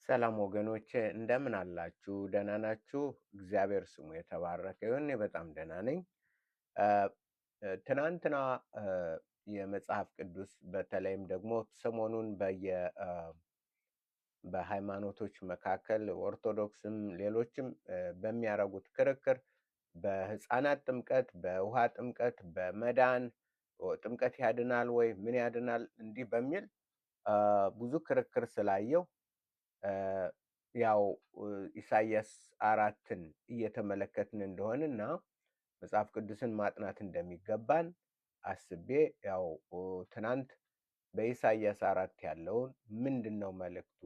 ሰላም ወገኖቼ እንደምን አላችሁ? ደህና ናችሁ? እግዚአብሔር ስሙ የተባረከ ይሁን። እኔ በጣም ደህና ነኝ። አ ትናንትና አ የመጽሐፍ ቅዱስ በተለይም ደግሞ ሰሞኑን በሃይማኖቶች መካከል ኦርቶዶክስም ሌሎችም በሚያደርጉት ክርክር በሕፃናት ጥምቀት፣ በውሃ ጥምቀት፣ በመዳን ጥምቀት ያድናል ወይ ምን ያድናል እንዲህ በሚል ብዙ ክርክር ስላየው አ ያው ኢሳይያስ 4ን እየተመለከትን እንደሆነና መጽሐፍ ቅዱስን ማጥናት እንደሚገባን አስቤ ያው ትናንት በኢሳይያስ 4 ያለውን ምንድነው መልእክቱ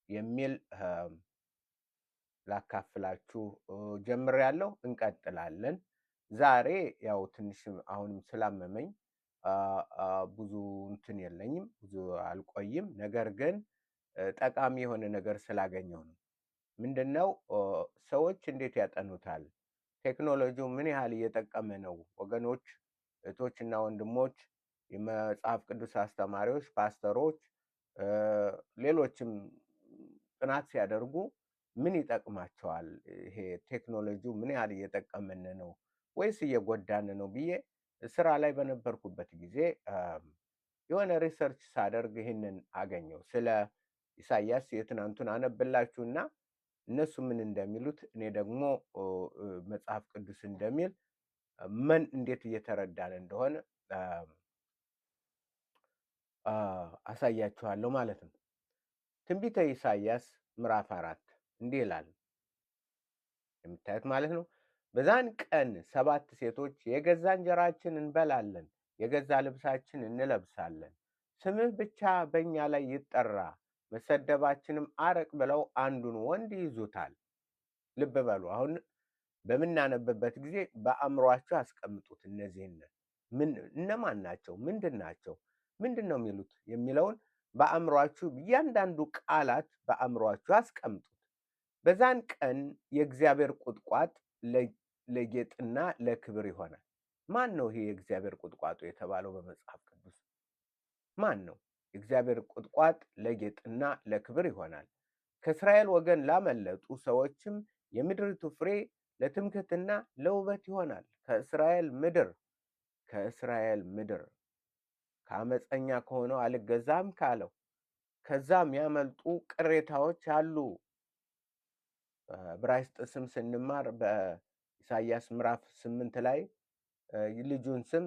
የሚል ላካፍላችሁ ጀምሬያለሁ። እንቀጥላለን። ዛሬ ያው ትንሽ አሁንም ስላመመኝ ብዙ እንትን የለኝም፣ ብዙ አልቆይም። ነገር ግን ጠቃሚ የሆነ ነገር ስላገኘው ነው። ምንድነው ሰዎች እንዴት ያጠኑታል? ቴክኖሎጂው ምን ያህል እየጠቀመ ነው? ወገኖች፣ እህቶችና ወንድሞች፣ የመጽሐፍ ቅዱስ አስተማሪዎች፣ ፓስተሮች፣ ሌሎችም ጥናት ሲያደርጉ ምን ይጠቅማቸዋል? ይሄ ቴክኖሎጂው ምን ያህል እየጠቀመን ነው ወይስ እየጎዳን ነው ብዬ ስራ ላይ በነበርኩበት ጊዜ የሆነ ሪሰርች ሳደርግ ይህንን አገኘው። ስለ ኢሳይያስ የትናንቱን አነብላችሁና እነሱ ምን እንደሚሉት እኔ ደግሞ መጽሐፍ ቅዱስ እንደሚል እንዴት እየተረዳን እንደሆነ አሳያችኋለሁ ማለት ነው። ትንቢተ ኢሳይያስ ምዕራፍ 4 እንዲህ ይላል፣ የምታዩት ማለት ነው። በዛን ቀን 7 ሴቶች የገዛ እንጀራችን እንበላለን፣ የገዛ ልብሳችን እንለብሳለን፣ ስምህ ብቻ በእኛ ላይ ይጠራ፣ መሰደባችንም አረቅ ብለው አንዱን ወንድ ይይዙታል። ልብ በሉ። አሁን በምናነብበት ጊዜ በአእምሯችሁ አስቀምጡት። እነዚህን እነማን ናቸው? ምንድን ናቸው? ምንድን ነው የሚሉት የሚለውን በአእምሯችሁ እያንዳንዱ ቃላት በአእምሯችሁ አስቀምጡት። በዛን ቀን የእግዚአብሔር ቁጥቋጥ ለጌጥና ለክብር ይሆናል። ማን ነው ይሄ የእግዚአብሔር ቁጥቋጦ የተባለው በመጽሐፍ ቅዱስ? ማን ነው? የእግዚአብሔር ቁጥቋጥ ለጌጥና ለክብር ይሆናል። ከእስራኤል ወገን ላመለጡ ሰዎችም የምድሪቱ ፍሬ ለትምክህትና ለውበት ይሆናል። ከእስራኤል ምድር ከአመፀኛ ከሆነው አልገዛም ካለው ከዛም ያመልጡ ቅሬታዎች አሉ። ዕብራይስጥ ስም ስንማር በኢሳይያስ ምዕራፍ 8 ላይ ልጁን ስም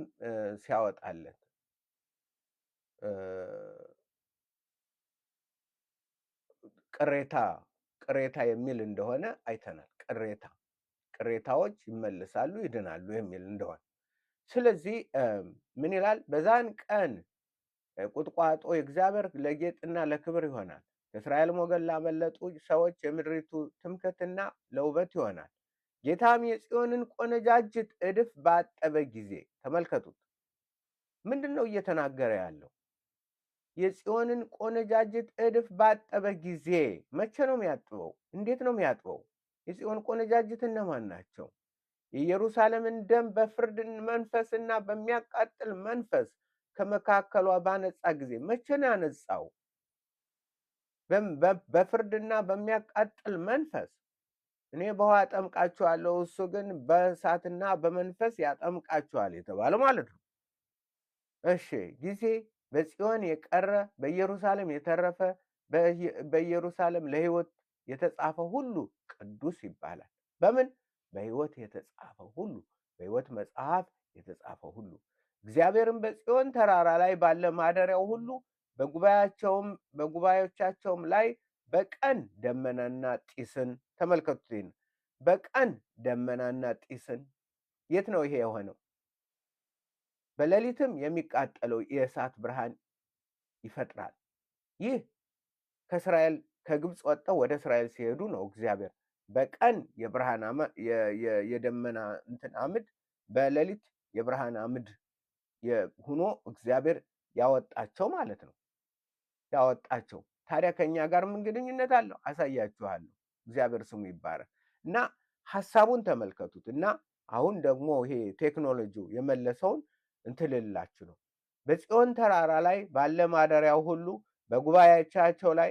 ሲያወጣለት ቅሬታ የሚል እንደሆነ አይተናል። ቅሬታዎች ይመለሳሉ፣ ይድናሉ የሚል እንደሆነ። ስለዚህ ምን ይላል? በዛን ቀን ቁጥቋጦ የእግዚአብሔር ለጌጥና ለክብር ይሆናል። ከእስራኤልም ወገን ላመለጡ ሰዎች የምድሪቱ ትምክህትና ለውበት ይሆናል። ጌታም የጽዮንን ቆነጃጅት እድፍ ባጠበ ጊዜ፣ ተመልከቱት። ምንድን ነው እየተናገረ ያለው? የጽዮንን ቆነጃጅት እድፍ ባጠበ ጊዜ። መቼ ነው የሚያጥበው? እንዴት ነው የሚያጥበው? የጽዮን ቆነጃጅት እነማን ናቸው? የኢየሩሳሌምን ደም በፍርድ መንፈስና በሚያቃጥል መንፈስ ከመካከሏ ባነጻ ጊዜ። መቼ ነው ያነጻው? በፍርድና በሚያቃጥል መንፈስ። እኔ በውሃ አጠምቃችኋለሁ፣ እሱ ግን በእሳትና በመንፈስ ያጠምቃችኋል የተባለ ማለት ነው። እሺ፣ ጊዜ በጽዮን የቀረ በኢየሩሳሌም የተረፈ በኢየሩሳሌም ለሕይወት የተጻፈ ሁሉ ቅዱስ ይባላል። በምን? በሕይወት የተጻፈ ሁሉ፣ በሕይወት መጽሐፍ የተጻፈ ሁሉ። እግዚአብሔርም በጽዮን ተራራ ላይ ባለ ማደሪያው ሁሉ በጉባኤዎቻቸውም ላይ በቀን ደመናና ጢስን፣ ተመልከቱት። በቀን ደመናና ጢስን። የት ነው ይሄ የሆነው? በሌሊትም የሚቃጠለው የእሳት ብርሃን ይፈጥራል። ይህ ከግብፅ ወጥተው ወደ እስራኤል ሲሄዱ ነው። እግዚአብሔር በቀን የብርሃን የደመና አምድ፣ በሌሊት የብርሃን አምድ ሆኖ እግዚአብሔር ያወጣቸው ማለት ነው። ያወጣቸው። ታዲያ ከኛ ጋር ምን ግንኙነት አለው? አሳያችኋለሁ። እግዚአብሔር ስሙ ይባረክ። እና ሐሳቡን ተመልከቱት። እና አሁን ደግሞ ይሄ ቴክኖሎጂው የመለሰውን እንትልላችሁ ነው። በጽዮን ተራራ ላይ ባለ ማደሪያው ሁሉ በጉባኤዎቻቸው ላይ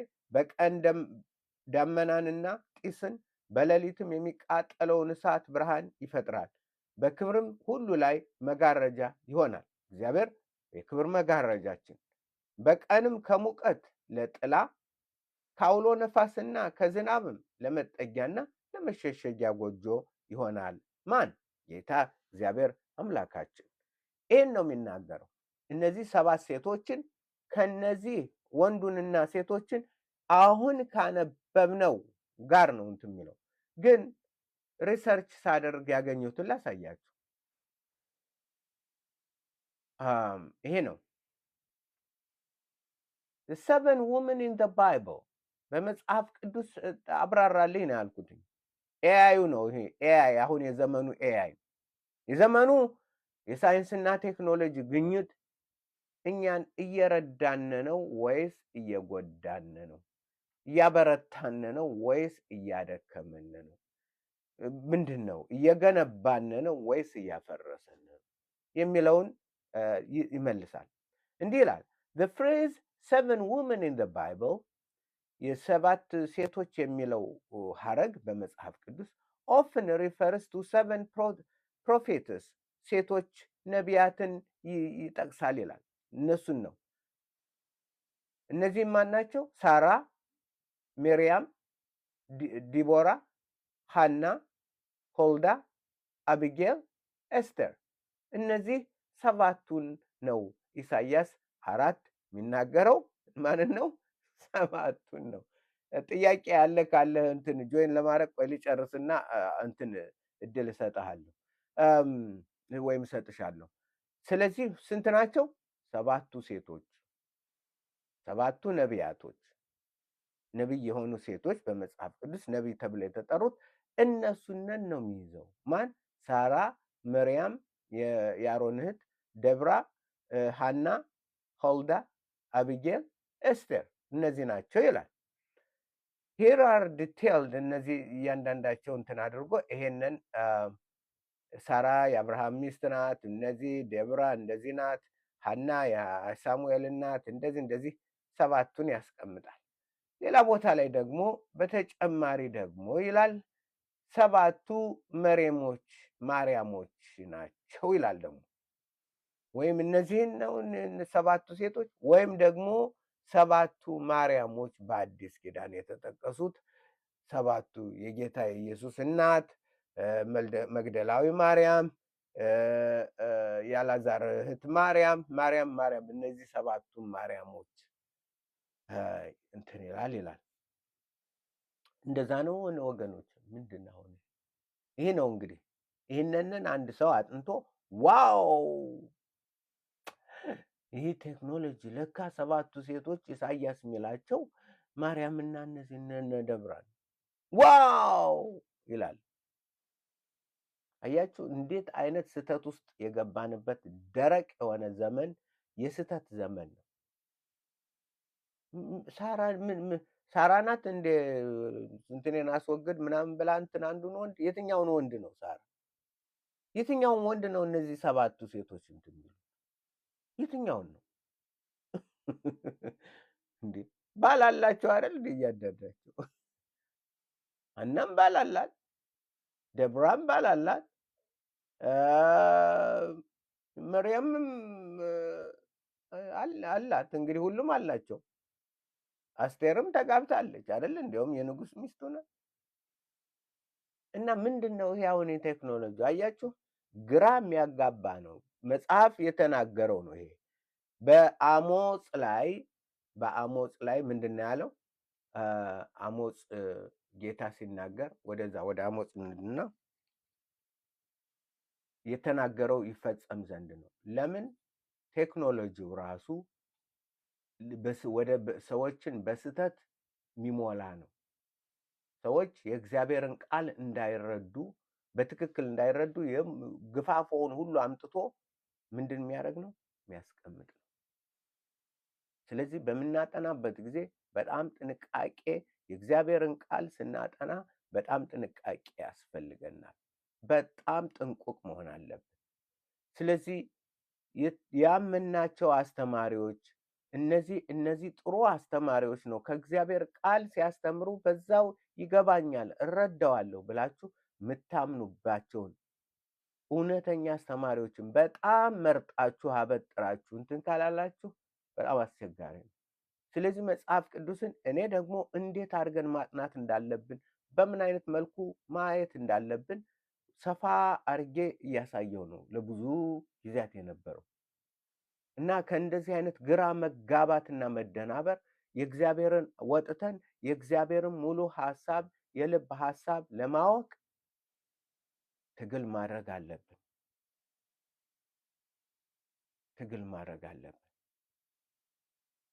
ደመናንና ጢስን በሌሊትም የሚቃጠለውን እሳት ብርሃን ይፈጥራል። በክብርም ሁሉ ላይ መጋረጃ ይሆናል። እግዚአብሔር የክብር መጋረጃችን፣ በቀንም ከሙቀት ለጥላ ከአውሎ ነፋስና ከዝናብም ለመጠጊያና ለመሸሸጊያ ጎጆ ይሆናል። ማን? ጌታ እግዚአብሔር አምላካችን። ይህን ነው የሚናገረው። እነዚህ 7 ሴቶችን ከነዚህ ወንዱንና ሴቶችን አሁን ካነበብነው ጋር ነው እንትን የሚለው። ግን ሪሰርች ሳደርግ ያገኘሁትን ላሳያችሁ። ይሄ ነው the 7 women in the Bible በመጽሐፍ ቅዱስ አብራራልኝ ነው ያልኩት። ኤአዩ ነው ይሄ። ኤአይ አሁን የዘመኑ ኤአይ የዘመኑ የሳይንስና ቴክኖሎጂ ግኝት እኛን እየረዳን ነው ወይስ እየጎዳን ነው? እያበረታን ነው ወይስ እያደከመን ነው? ምንድን ነው? እየገነባን ነው ወይስ እያፈረሰን ነው የሚለውን ይመልሳል። እንዲህ ይላል the phrase 7 women in the Bible የሰባት ሴቶች የሚለው ሐረግ በመጽሐፍ ቅዱስ often refers to 7 prophets ሴቶች ነቢያትን ይጠቅሳል ይላል። እነሱን ነው። እነዚህም ማን ናቸው? ሳራ፣ ሚሪያም፣ ዲቦራ፣ ሃና፣ ሆልዳ፣ አቢጌል፣ ኤስተር። እነዚህ 7ቱን ነው ኢሳይያስ 4 የሚናገረው። ማንን ነው? 7ቱን ነው። ጥያቄ ያለ ካለ እንትን ጆይን ለማድረግ ቆይ ልጨርስና እንትን እድል እሰጥሃለሁ ወይም እሰጥሻለሁ። ስለዚህ ስንት ናቸው? 7ቱ ሴቶች፣ 7ቱ ነቢያቶች፣ ነቢይ የሆኑ ሴቶች በመጽሐፍ ቅዱስ ነቢይ ተብለው የተጠሩት እነሱነን ነው የሚይዘው። ማን? ሳራ፣ መርያም የአሮን እህት፣ ደብራ፣ ሃና፣ ሆልዳ፣ አቢጌል፣ ኤስቴር እነዚህ ናቸው ይላል። ሂር አር ዲቴይልድ እነዚህ እያንዳንዳቸው እንትን አድርጎ ይሄንን ሳራ የአብርሃም ሚስት ናት፣ እነዚህ ደብራ እንደዚህ ናት፣ ሃና የሳሙኤል ናት፣ እንደዚህ 7ቱን ያስቀምጣል። ሌላ ቦታ ላይ ደግሞ በተጨማሪ ደግሞ ይላል 7ቱ መሬሞች ማርያሞች ናቸው ይላል። ደግሞ ወይም እነዚህን ነው 7ቱ ሴቶች ወይም ደግሞ 7ቱ ማርያሞች በአዲስ ኪዳን የተጠቀሱት 7ቱ የጌታ የኢየሱስ እናት መግደላዊ ማርያም፣ ያላዛር እህት ማርያም እነዚህ 7ቱ ማርያሞች እንትን ይላል። እንደዛ ነው ወገኖች። ምንድን ነው አሁን ይሄ ነው እንግዲህ ይህንን አንድ ሰው አጥንቶ ዋው ይህ ቴክኖሎጂ ለካ 7ቱ ሴቶች ኢሳይያስ የሚላቸው ማርያምና እነዚህ ደብራን ዋው ይላል። አያችሁ እንዴት አይነት ስህተት ውስጥ የገባንበት ደረቅ የሆነ ዘመን የስህተት ዘመን ነው። ሳራ ናት እንደ እንትኔን አስወግድ ምናምን ብላ እንትን አንዱን ወንድ የትኛውን ወንድ ነው ሳራ? የትኛውን ወንድ ነው እነዚህ 7ቱ ሴቶች እንትን የሚሉት? የትኛውን ነው እንዴ? ባል አላቸው አይደል? እያዳዳቸው እናም ባል አላት፣ ደብራም ባል አላት፣ መርያምም አላት። እንግዲህ ሁሉም አላቸው። አስቴርም ተጋብታለች አይደል? እንዲያውም የንጉስ ሚስቱ ናት። እና ምንድነው ይሄ አሁን የቴክኖሎጂ አያችሁ ግራ የሚያጋባ ነው። መጽሐፍ የተናገረው ነው ይሄ። በአሞጽ ላይ ምንድነው ያለው? አሞጽ ጌታ ሲናገር ወደ አሞጽ ምንድነው የተናገረው? ይፈጸም ዘንድ ነው። ለምን? ቴክኖሎጂው ራሱ ወደ ሰዎችን በስተት የሚሞላ ነው። ሰዎች የእግዚአብሔርን ቃል እንዳይረዱ በትክክል እንዳይረዱ ግፋፎውን ሁሉ አምጥቶ ምንድን የሚያደርግ ነው? የሚያስቀምጥ ነው። ስለዚህ በምናጠናበት ጊዜ በጣም ጥንቃቄ የእግዚአብሔርን ቃል ስናጠና በጣም ጥንቃቄ ያስፈልገናል። በጣም ጥንቁቅ መሆን አለብን። ስለዚህ ያመናቸው አስተማሪዎች እነዚህ ጥሩ አስተማሪዎች ነው፣ ከእግዚአብሔር ቃል ሲያስተምሩ በዛው ይገባኛል፣ እረዳዋለሁ ብላችሁ የምታምኑባቸውን እውነተኛ አስተማሪዎችን በጣም መርጣችሁ አበጥራችሁ እንትን ካላላችሁ በጣም አስቸጋሪ ነው። ስለዚህ መጽሐፍ ቅዱስን እኔ ደግሞ እንዴት አድርገን ማጥናት እንዳለብን፣ በምን አይነት መልኩ ማየት እንዳለብን ሰፋ አድርጌ እያሳየው ነው ለብዙ ጊዜያት የነበረው እና ከእንደዚህ አይነት ግራ መጋባትና መደናበር የእግዚአብሔርን ወጥተን የእግዚአብሔርን ሙሉ ሐሳብ የልብ ሐሳብ ለማወቅ ትግል ማድረግ አለብን። ትግል ማድረግ አለብን።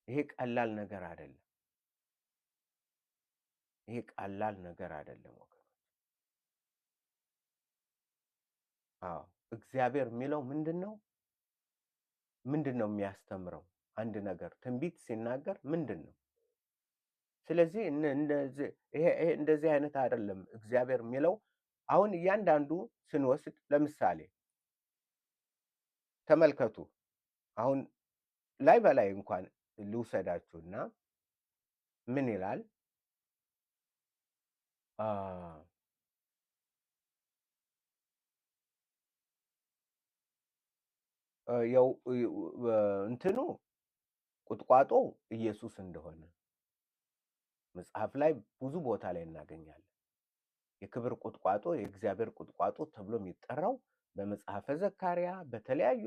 ይሄ ቀላል ነገር አይደለም። ይሄ ቀላል ነገር አይደለም ወገኖች። አዎ እግዚአብሔር የሚለው ምንድነው? ምንድነው የሚያስተምረው? አንድ ነገር ትንቢት ሲናገር ምንድነው? ስለዚህ እንደዚህ አይነት አይደለም እግዚአብሔር የሚለው። አሁን እያንዳንዱ ስንወስድ ለምሳሌ ተመልከቱ። አሁን ላይ በላይ እንኳን ልውሰዳችሁና ምን ይላል? ያው እንትኑ ቁጥቋጦ ኢየሱስ እንደሆነ መጽሐፍ ላይ ብዙ ቦታ ላይ እናገኛለን። የክብር ቁጥቋጦ የእግዚአብሔር ቁጥቋጦ ተብሎ የሚጠራው በመጽሐፈ ዘካርያ በተለያዩ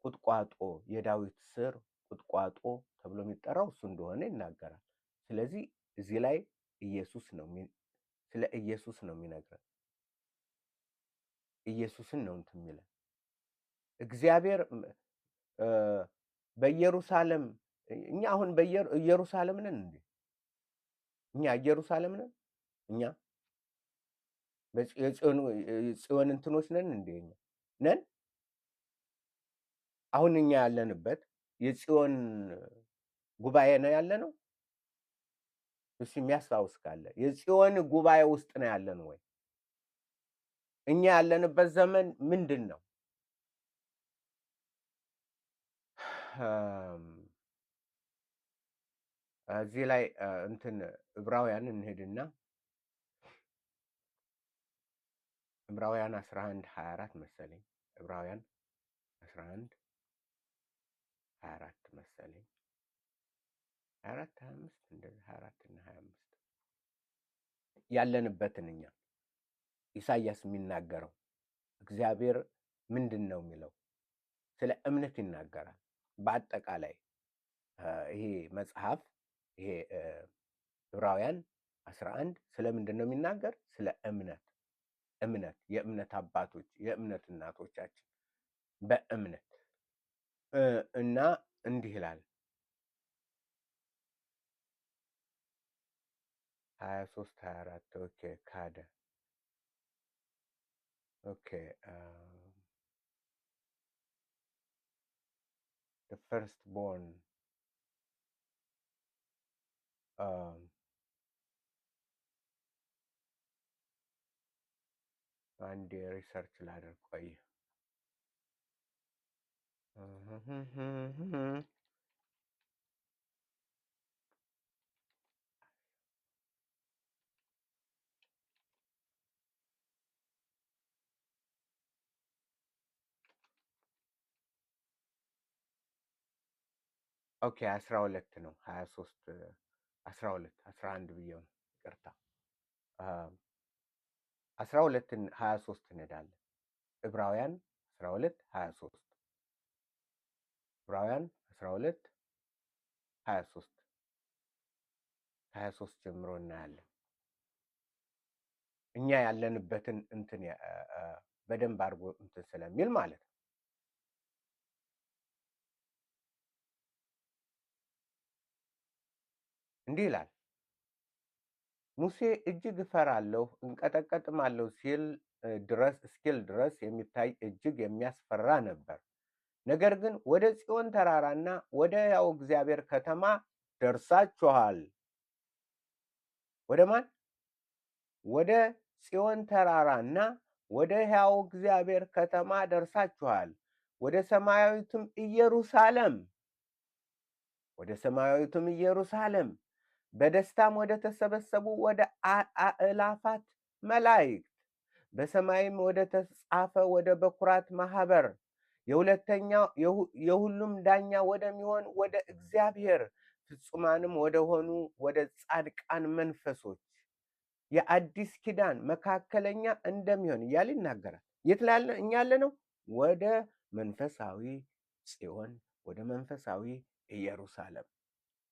ቁጥቋጦ የዳዊት ስር ቁጥቋጦ ተብሎ የሚጠራው እሱ እንደሆነ ይናገራል። ስለዚህ እዚህ ላይ ኢየሱስ ነው ስለ ኢየሱስ ነው የሚነግረን። ኢየሱስን ነው እንትን የሚለን እግዚአብሔር በኢየሩሳሌም እኛ አሁን በኢየሩሳሌም ነን እንዴ? እኛ ኢየሩሳሌም ነን? እኛ ጽዮን እንትኖች ነን እንዴ? ነን? አሁን እኛ ያለንበት የጽዮን ጉባኤ ነው ያለነው? እሺ የሚያስታውስ ካለ የጽዮን ጉባኤ ውስጥ ነው ያለን ወይ? እኛ ያለንበት ዘመን ምንድን ነው? እዚህ ላይ እንትን ዕብራውያን እንሄድና ዕብራውያን 11:24 መሰለኝ። ዕብራውያን 11:24 መሰለኝ 24:25 እንደዚህ 24 እና 25 ያለንበትን እኛ ኢሳይያስ የሚናገረው እግዚአብሔር ምንድን ነው የሚለው ስለ እምነት ይናገራል። በአጠቃላይ ይሄ መጽሐፍ ይሄ ዕብራውያን 11 ስለምንድን ነው የሚናገር? ስለ እምነት የእምነት አባቶች የእምነት እናቶቻችን በእምነት እና እንዲህ ይላል 23-24 ኦኬ ካደ ኦኬ the firstborn አንድ ሪሰርች ላደርግ ቆይ። ኦኬ 12 ነው 23 12 11 ብዬው ነው ይቅርታ። 12ን 23 እንሄዳለን። ዕብራውያን 12:23 ዕብራውያን 12:23 23 ጀምሮ እናያለን። እኛ ያለንበትን እንትን በደንብ አድርጎ እንትን ስለሚል ማለት ነው። እንዲህ ይላል ሙሴ እጅግ እፈራለሁ እንቀጠቀጥማለሁ እስኪል ድረስ የሚታይ እጅግ የሚያስፈራ ነበር። ነገር ግን ወደ ጽዮን ተራራና ወደ ሕያው እግዚአብሔር ከተማ ደርሳችኋል። ወደ ማን? ወደ ጽዮን ተራራና ወደ ሕያው እግዚአብሔር ከተማ ደርሳችኋል፣ ወደ ሰማያዊትም ኢየሩሳሌም ወደ ሰማያዊቱም ኢየሩሳሌም በደስታም ወደ ተሰበሰቡ ወደ አእላፋት መላእክት በሰማይም ወደ ተጻፈ ወደ በኩራት ማህበር የሁለተኛው የሁሉም ዳኛ ወደሚሆን ወደ እግዚአብሔር ፍጹማንም ወደሆኑ ወደ ጻድቃን መንፈሶች የአዲስ ኪዳን መካከለኛ እንደሚሆን እያለ ይናገራል። የት ላይ እኛ ያለ ነው? ወደ መንፈሳዊ ጽዮን፣ ወደ መንፈሳዊ ኢየሩሳሌም።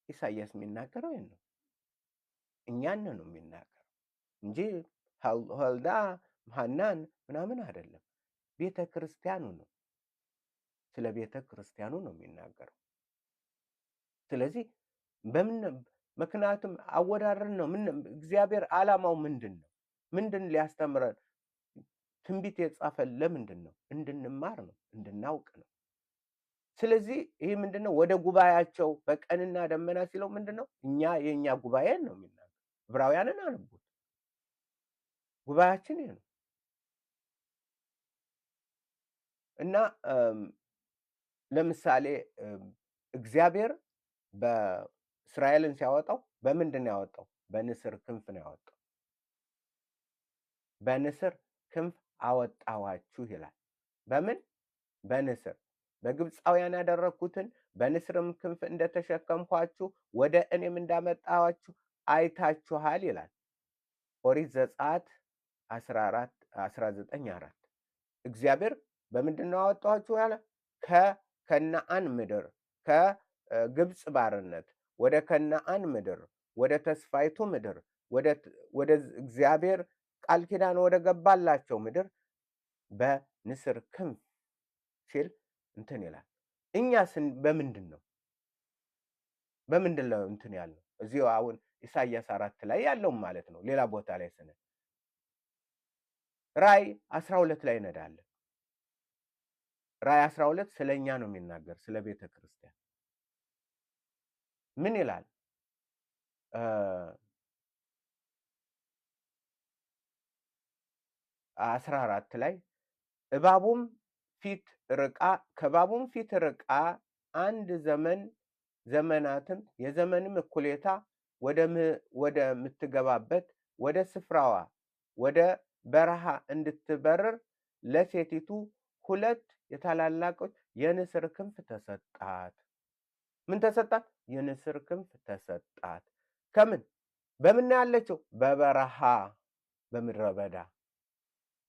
ኢሳይያስ የሚናገረው ይህን ነው። እኛን ነው የሚናገረው እንጂ ሀልዳ ሐናን ምናምን አይደለም። ቤተ ክርስቲያኑ ነው። ስለ ቤተ ክርስቲያኑ ነው የሚናገረው። ስለዚህ ምክንያቱም አወዳደርን ነው። እግዚአብሔር ዓላማው ምንድን ነው? ምንድን ሊያስተምረን ትንቢት የጻፈን ለምንድን ነው? እንድንማር ነው፣ እንድናውቅ ነው። ስለዚህ ይህ ምንድን ነው? ወደ ጉባኤያቸው በቀንና ደመና ሲለው ምንድን ነው? የእኛ ጉባኤን ነው የሚናገር። ዕብራውያንን አንቡት። ጉባኤያችን ይህ ነው እና ለምሳሌ እግዚአብሔር በእስራኤልን ሲያወጣው በምንድን ነው ያወጣው? በንስር ክንፍ ነው ያወጣው። በንስር ክንፍ አወጣዋችሁ ይላል። በምን? በንስር በግብፃውያን ያደረግኩትን በንስርም ክንፍ እንደተሸከምኳችሁ ወደ እኔም እንዳመጣኋችሁ አይታችኋል ይላል ኦሪት ዘጸአት 19:4 እግዚአብሔር በምንድን ነው ያወጣኋችሁ ያለ? ከከነዓን ምድር ከግብፅ ባርነት ወደ ከነዓን ምድር ወደ ተስፋይቱ ምድር ወደ እግዚአብሔር ቃል ኪዳን ወደ ገባላቸው ምድር በንስር ክንፍ ሲል እንትን ይላል። እኛስ በምንድን ነው እንትን ያልነው? እዚሁ አሁን ኢሳይያስ 4 ላይ ያለውም ማለት ነው። ሌላ ቦታ ላይ ስንል ራእይ 12 ላይ እንሄዳለን። ራእይ 12 ስለኛ ነው የሚናገር፣ ስለ ቤተ ክርስቲያን ምን ይላል? 14 ላይ ከባቡም ፊት ርቃ አንድ ዘመናትም የዘመንም እኩሌታ ወደምትገባበት ወደ ስፍራዋ ወደ በረሃ እንድትበርር ለሴቲቱ 2 የታላላቆች የንስር ክንፍ ተሰጣት። ምን ተሰጣት? የንስር ክንፍ ተሰጣት። ከምን? በምን ያለችው? በበረሃ በምድረ በዳ።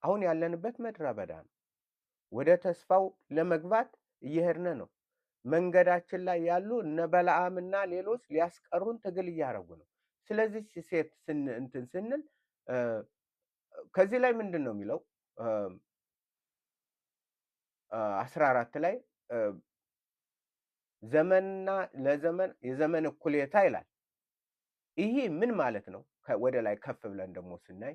አሁን ያለንበት ምድረ በዳ ነው። ወደ ተስፋው ለመግባት እየሄድን ነው። መንገዳችን ላይ ያሉ እነ በለዓምና ሌሎች ሊያስቀሩን ትግል እያደረጉ ነው። ስለዚህ ሴት እንትን ስንል ከዚህ ላይ ምንድን ነው የሚለው? 14 ላይ ዘመንና ለዘመን የዘመን እኩሌታ ይላል። ይሄ ምን ማለት ነው? ወደ ላይ ከፍ ብለን ደግሞ ስናይ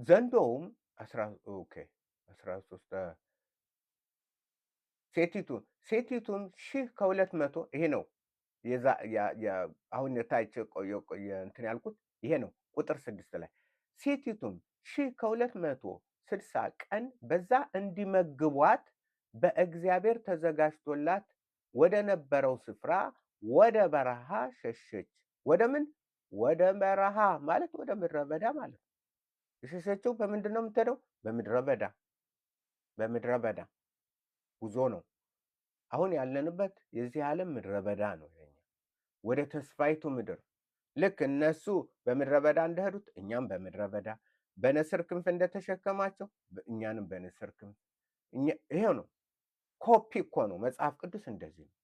ዘንዶውም 13 ሴቲቱን 1200 ይሄ ነው አሁን የታች እንትን ያልኩት ይሄ ነው። ቁጥር 6 ላይ ሴቲቱም 1260 ቀን በዛ እንዲመግቧት በእግዚአብሔር ተዘጋጅቶላት ወደ ነበረው ስፍራ ወደ በረሃ ሸሸች። ወደ ምን? ወደ በረሃ ማለት ወደ ምድረ በዳ ማለት ነው። የሸሸችው በምንድን ነው የምትሄደው? በምድረ በዳ። በምድረ በዳ ጉዞ ነው። አሁን ያለንበት የዚህ ዓለም ምድረ በዳ ነው። ወደ ተስፋይቱ ምድር ልክ እነሱ በምድረ በዳ እንደሄዱት እኛም በምድረ በዳ በንስር ክንፍ እንደተሸከማቸው እኛንም በንስር ክንፍ። ይሄው ነው። ኮፒ እኮ ነው መጽሐፍ ቅዱስ እንደዚህ ነው።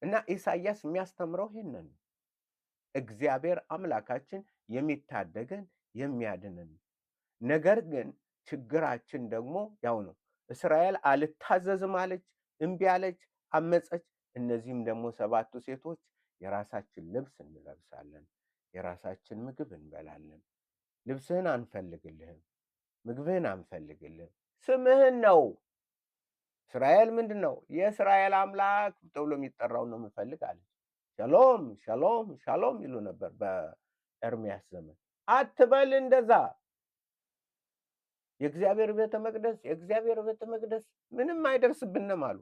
እና ኢሳይያስ የሚያስተምረው ይሄንን ነው። እግዚአብሔር አምላካችን የሚታደገን የሚያድነን። ነገር ግን ችግራችን ደግሞ ያው ነው። እስራኤል አልታዘዝም አለች፣ እምቢ አለች፣ አመፀች። እነዚህም ደግሞ 7ቱ ሴቶች የራሳችን ልብስ እንለብሳለን፣ የራሳችን ምግብ እንበላለን። ልብስህን አንፈልግልህም፣ ምግብህን አንፈልግልህም፣ ስምህን ነው። እስራኤል ምንድን ነው? የእስራኤል አምላክ ተብሎ የሚጠራውን ነው የምፈልግ አለች። ሻሎም ሻሎም ሻሎም ይሉ ነበር በኤርምያስ ዘመን። አትበል እንደዛ። የእግዚአብሔር ቤተ መቅደስ ምንም አይደርስብንም አሉ።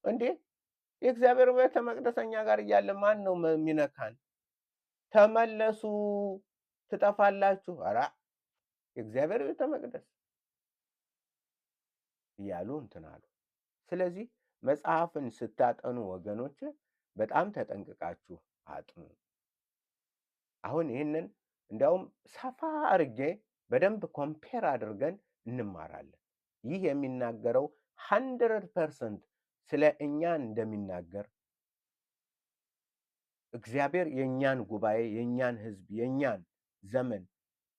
እንዴ የእግዚአብሔር ቤተ መቅደስ እኛ ጋር እያለ ማን ነው የሚነካን? ተመለሱ ትጠፋላችሁ። ኧረ የእግዚአብሔር ቤተ መቅደስ እያሉ እንትን አሉ። ስለዚህ መጽሐፍን ስታጠኑ ወገኖች በጣም ተጠንቅቃችሁ አጥኑ። አሁን ይህንን እንዲያውም ሰፋ አድርጌ በደንብ ኮምፔር አድርገን እንማራለን። ይህ የሚናገረው 100% ስለ እኛ እንደሚናገር እግዚአብሔር የእኛን ጉባኤ፣ የእኛን ህዝብ፣ የእኛን ዘመን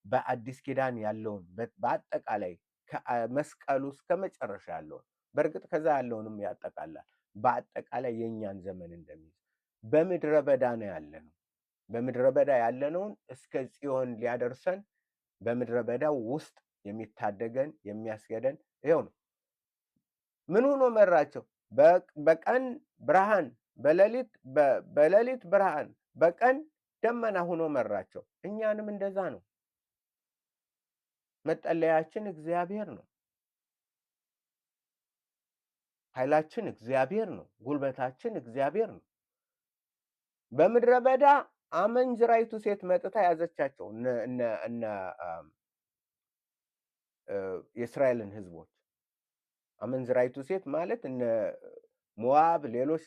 በአዲስ ኪዳን ያለውን በአጠቃላይ ከመስቀሉ እስከ መጨረሻ ያለውን በእርግጥ ከዛ ያለውንም ያጠቃላል። በአጠቃላይ የእኛን ዘመን እንደሚይዝ በምድረ በዳ ነው ያለነው። በምድረ በዳ ያለነውን እስከ ጽዮን ሊያደርሰን በምድረ በዳው ውስጥ የሚታደገን የሚያስገደን ይኸው ነው። ምን ሆኖ መራቸው? በቀን ብርሃን፣ በሌሊት ብርሃን፣ በቀን ደመና ሆኖ መራቸው። እኛንም እንደዛ ነው። መጠለያችን እግዚአብሔር ነው። ኃይላችን እግዚአብሔር ነው። ጉልበታችን እግዚአብሔር ነው። በምድረ በዳ አመንዝራይቱ ሴት መጥታ ያዘቻቸው እነ የእስራኤልን ህዝቦች። አመንዝራይቱ ሴት ማለት እነ ሞዓብ፣ ሌሎች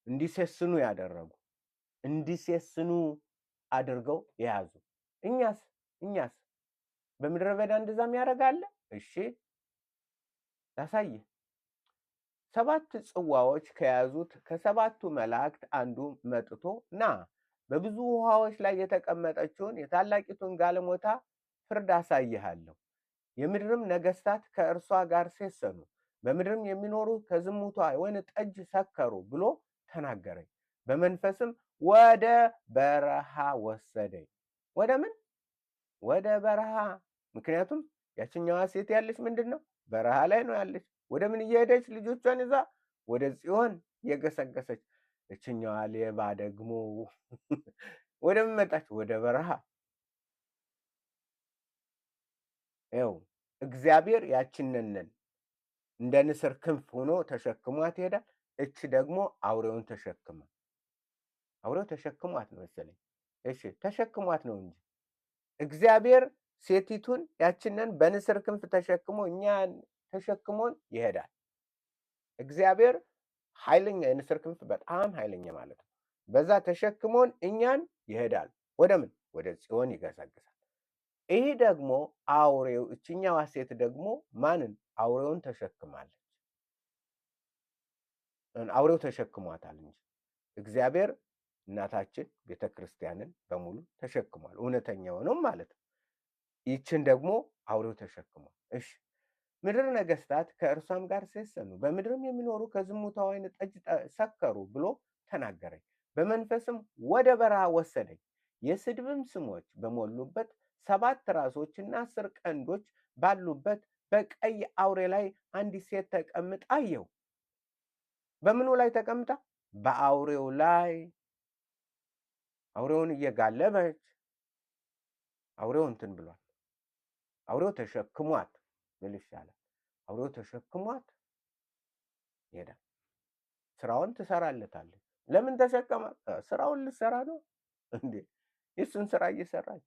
እንዲሴስኑ ያደረጉ እንዲሴስኑ አድርገው የያዙ። እኛስ በምድረ በዳ እንደዛም ያደርጋለ። እሺ ላሳይህ። 7 ጽዋዎች ከያዙት ከሰባቱ መላእክት አንዱ መጥቶ ና በብዙ ውሃዎች ላይ የተቀመጠችውን የታላቂቱን ጋለሞታ ፍርድ አሳይሃለሁ። የምድርም ነገስታት ከእርሷ ጋር ሴሰኑ፣ በምድርም የሚኖሩ ከዝሙቷ ወይን ጠጅ ሰከሩ ብሎ ተናገረኝ። በመንፈስም ወደ በረሃ ወሰደኝ። ወደ ምን? ወደ በረሃ። ምክንያቱም ያችኛዋ ሴት ያለች ምንድን ነው? በረሃ ላይ ነው ያለች። ወደ ምን እየሄደች? ልጆቿን ይዛ ወደ ጽዮን እየገሰገሰች። እችኛዋ ሌባ ደግሞ ወደ ምን መጣች? ወደ በረሃ። ይኸው እግዚአብሔር ያችንንን እንደ ንስር ክንፍ ሆኖ ተሸክሟት ይሄዳል። እች ደግሞ አውሬውን ተሸክማ፣ አውሬው ተሸክሟት ነው መሰለኝ። እሺ ተሸክሟት ነው እንጂ እግዚአብሔር ሴቲቱን ያችንን በንስር ክንፍ ተሸክሞ እኛን ተሸክሞን ይሄዳል። እግዚአብሔር ኃይለኛ፣ የንስር ክንፍ በጣም ኃይለኛ ማለት ነው። በዛ ተሸክሞን እኛን ይሄዳል። ወደ ምን? ወደ ጽዮን ይገሰግሳል። ይህ ደግሞ አውሬው፣ እችኛዋ ሴት ደግሞ ማንን? አውሬውን ተሸክማለች። አውሬው ተሸክሟታል እንጂ እግዚአብሔር እናታችን ቤተክርስቲያንን በሙሉ ተሸክሟል። እውነተኛ ሆኖም ማለት ነው። ይችን ደግሞ አውሬው ተሸክሟል። እሺ ምድር ነገስታት ከእርሷም ጋር ሴሰኑ፣ በምድርም የሚኖሩ ከዝሙቷ ወይን ጠጅ ሰከሩ ብሎ ተናገረኝ። በመንፈስም ወደ በረሃ ወሰደኝ። የስድብም ስሞች በሞሉበት 7 ራሶችና 10 ቀንዶች ባሉበት በቀይ አውሬ ላይ አንዲት ሴት ተቀምጣ አየሁ። በምኑ ላይ ተቀምጣ? በአውሬው ላይ። አውሬውን እየጋለበች። አውሬው እንትን ብሏል። አውሬው ተሸክሟት ብል ይሻላል። አውሬው ተሸክሟት ይሄዳል። ስራውን ትሰራለታለች። ለምን ተሸከማት? ስራውን ልትሰራ ነው እንዴ? የሱን ስራ እየሰራች።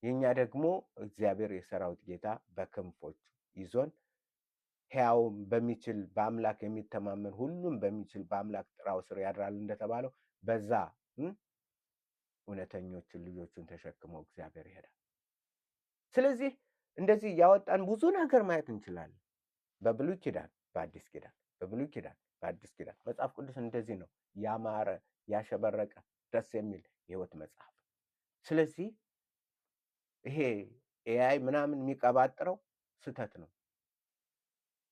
የኛ ደግሞ እግዚአብሔር የሰራዊት ጌታ በክንፎቹ ይዞን ሕያው በሚችል በአምላክ የሚተማመን ሁሉም በሚችል በአምላክ ጥራው ስር ያድራል እንደተባለው በዛ እውነተኞችን ልጆቹን ተሸክሞ እግዚአብሔር ይሄዳል። ስለዚህ እንደዚህ እያወጣን ብዙ ነገር ማየት እንችላለን። በብሉይ ኪዳን፣ በአዲስ ኪዳን፣ በብሉይ ኪዳን፣ በአዲስ ኪዳን። መጽሐፍ ቅዱስ እንደዚህ ነው ያማረ ያሸበረቀ ደስ የሚል የህይወት መጽሐፍ። ስለዚህ ይሄ ኤአይ ምናምን የሚቀባጥረው ስተት ነው።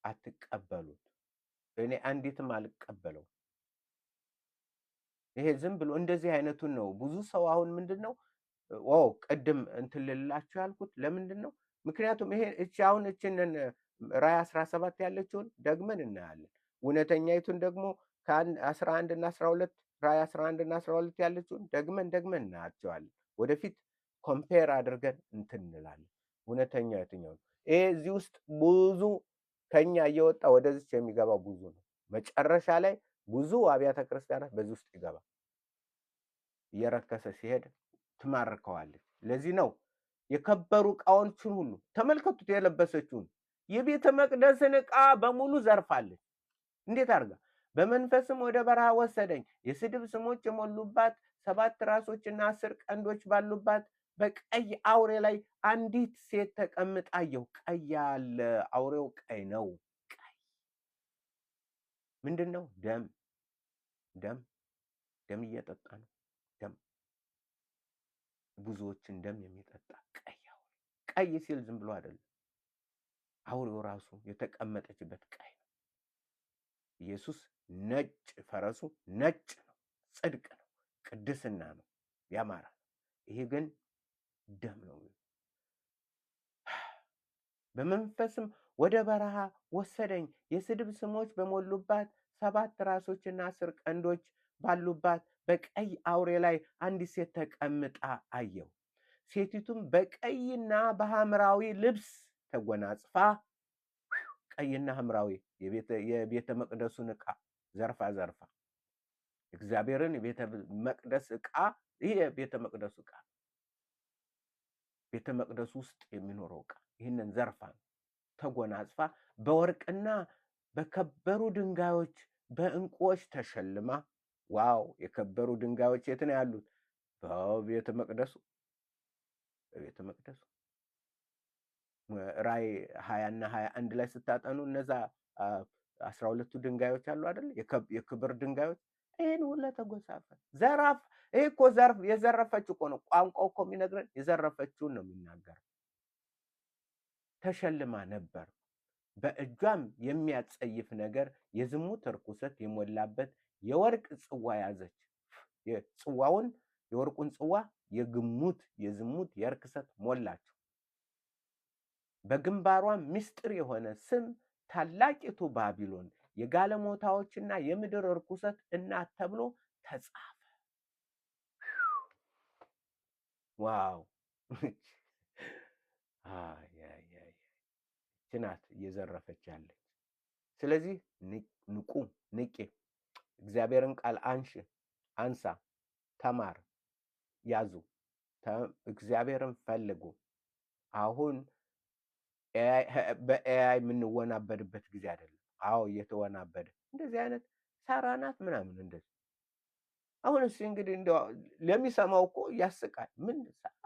አትቀበሉት። እኔ አንዲትም አልቀበለው። ይሄ ዝም ብሎ እንደዚህ አይነቱን ነው። ብዙ ሰው አሁን ምንድነው ቅድም እንትን ልላችሁ ያልኩት ለምንድን ነው? ምክንያቱም ይሄ አሁን እችንን ራዕይ 17 ያለችውን ደግመን እናያለን። እውነተኛይቱን ደግሞ ከ11 እና 12 ራእይ 11 እና 12 ያለችውን ደግመን እናያቸዋለን። ወደፊት ኮምፔር አድርገን እንትን እንላለን። እውነተኛው የትኛው ነው? ይሄ እዚህ ውስጥ ብዙ ከኛ እየወጣ ወደዚች የሚገባው ብዙ ነው። መጨረሻ ላይ ብዙ አብያተ ክርስቲያናት በዚህ ውስጥ ይገባል። እየረከሰ ሲሄድ ትማርከዋለች። ለዚህ ነው የከበሩ ዕቃዎችን ሁሉ ተመልከቱት። የለበሰችውን የቤተ መቅደስን ዕቃ በሙሉ ዘርፋለች። እንዴት አድርጋ! በመንፈስም ወደ በረሃ ወሰደኝ፣ የስድብ ስሞች የሞሉባት 7 ራሶችና 10 ቀንዶች ባሉባት በቀይ አውሬ ላይ አንዲት ሴት ተቀምጣ አየሁ። ቀይ ያለ አውሬው ቀይ ነው። ቀይ ምንድን ነው? ደም ደም ደም እየጠጣ ነው። ደም ብዙዎችን ደም የሚጠጣ ቀይ አውሬ። ቀይ ሲል ዝም ብሎ አይደለም። አውሬው ራሱ የተቀመጠችበት ቀይ ነው። ኢየሱስ ነጭ፣ ፈረሱ ነጭ ነው። ጽድቅ ነው፣ ቅድስና ነው፣ ያማራል። ይሄ ግን ደም ነው። በመንፈስም ወደ በረሃ ወሰደኝ፣ የስድብ ስሞች በሞሉባት 7 ራሶችና 10 ቀንዶች ባሉባት በቀይ አውሬ ላይ አንዲት ሴት ተቀምጣ አየሁ። ሴቲቱም በቀይና በሐምራዊ ልብስ ተጎናጽፋ፣ ቀይና ሐምራዊ የቤተ መቅደሱን ዕቃ ዘርፋ እግዚአብሔርን የቤተ መቅደስ ዕቃ፣ ይሄ የቤተ መቅደሱ ዕቃ፣ ቤተ መቅደሱ ውስጥ የሚኖረው ዕቃ፣ ይህንን ዘርፋ ተጎናጽፋ በወርቅና በከበሩ ድንጋዮች በዕንቁዎች ተሸልማ። ዋው! የከበሩ ድንጋዮች የት ነው ያሉት? በቤተ መቅደሱ። በቤተ መቅደሱ ራእይ 20 እና 21 ላይ ስታጠኑ እነዛ 12ቱ ድንጋዮች አሉ አይደል? የክብር ድንጋዮች። ይሄን ሁሉ ተጎሳፈ። ዘራፍ። ይሄ እኮ የዘረፈች እኮ ነው። ቋንቋው እኮ የሚነግረን የዘረፈችውን ነው የሚናገር። ተሸልማ ነበር። በእጇም የሚያጸይፍ ነገር የዝሙት ርኩሰት የሞላበት የወርቅ ጽዋ ያዘች። ጽዋውን፣ የወርቁን ጽዋ የዝሙት የርክሰት ሞላቸው። በግንባሯም ምስጢር የሆነ ስም ታላቂቱ ባቢሎን የጋለሞታዎችና የምድር ርኩሰት እናት ተብሎ ተጻፈ። ዋው! ችናት እየዘረፈች ያለች። ስለዚህ ንቁ፣ ንቄ፣ እግዚአብሔርን ቃል አንሳ፣ ተማር፣ ያዙ፣ እግዚአብሔርን ፈልጉ። አሁን በኤአይ የምንወናበድበት ጊዜ አይደለም። አዎ እየተወናበደ እንደዚህ አይነት ሳራ ናት ምናምን እንደዚህ። አሁን እሱ እንግዲህ እንደው ለሚሰማው እኮ ያስቃል። ምን ሳራ?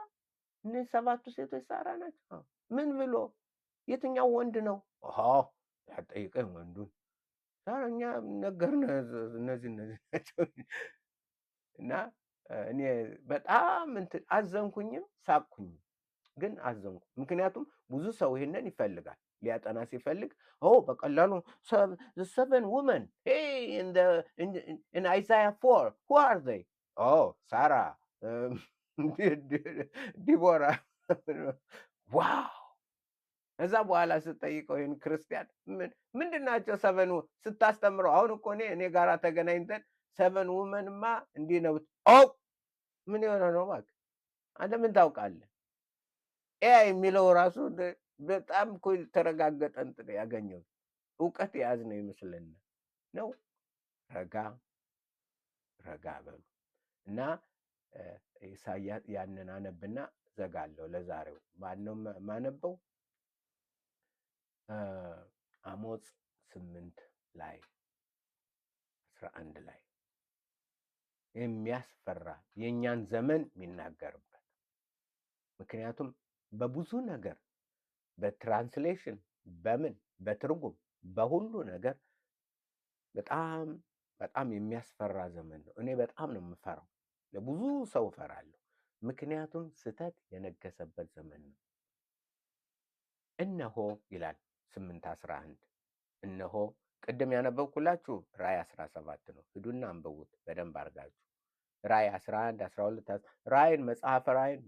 እነዚህ 7ቱ ሴቶች ሳራ ናቸው? ምን ብሎ የትኛው ወንድ ነው? ያጠይቀኝ ወንዱን። ሳራ እኛ ነገርነ እነዚህ ናቸው። እና እኔ በጣም አዘንኩኝም ሳቅኩኝም። ግን አዘንኩ። ምክንያቱም ብዙ ሰው ይሄንን ይፈልጋል። ሊያጠና ሲፈልግ በቀላሉ 7 women in Isaiah 4 who are they? ሳራ፣ ዲቦራ። ዋው! እዛ በኋላ ስጠይቀው ይህን ክርስቲያን ምንድን ናቸው 7 ስታስተምረው? አሁን እኮ እኔ ጋራ ተገናኝተን 7 womenማ እንዲህ ነው። ምን የሆነ ነው እባክህ አንተ ምን ታውቃለህ? ኤአይ የሚለው ራሱ በጣም እኮ የተረጋገጠ እንትን ያገኘው እውቀት የያዝነው ይመስለናል ነው። ረጋ በሉ እና ኢሳያስ ያንን አነብና ዘጋለሁ ለዛሬው። ማነው ማነበው? አሞጽ 8 ላይ 11 ላይ የሚያስፈራ የእኛን ዘመን የሚናገርበት። ምክንያቱም በብዙ ነገር በትራንስሌሽን በትርጉም በሁሉ ነገር በጣም የሚያስፈራ ዘመን ነው። እኔ በጣም ነው የምፈራው። ለብዙ ሰው እፈራለሁ። ምክንያቱም ስህተት የነገሰበት ዘመን ነው። እነሆ ይላል 8:11 እነሆ ቅድም ያነበብኩላችሁ ራእይ 17 ነው። ሂዱና አንብቡት በደንብ አድርጋችሁ። ራእይ 11፣ 12 ራእይን መጽሐፈ ራእይን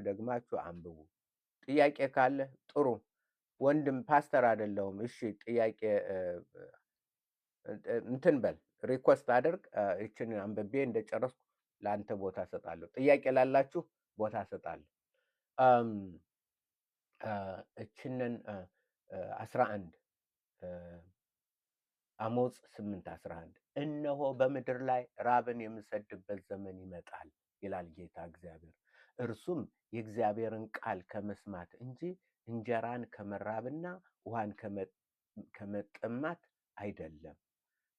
ደግማችሁ አንብቡ። ጥያቄ ካለ ጥሩ ወንድም ፓስተር አይደለሁም። እሺ ጥያቄ እንትን በል ሪኩዌስት አድርግ። ይችን አንብቤ እንደጨረስኩ ለአንተ ቦታ እሰጣለሁ። ጥያቄ ላላችሁ ቦታ እሰጣለሁ። እችንን 11 አሞጽ 8:11 እነሆ በምድር ላይ ራብን የምሰድበት ዘመን ይመጣል ይላል ጌታ እግዚአብሔር። እርሱም የእግዚአብሔርን ቃል ከመስማት እንጂ እንጀራን ከመራብና ውሃን ከመጠማት አይደለም።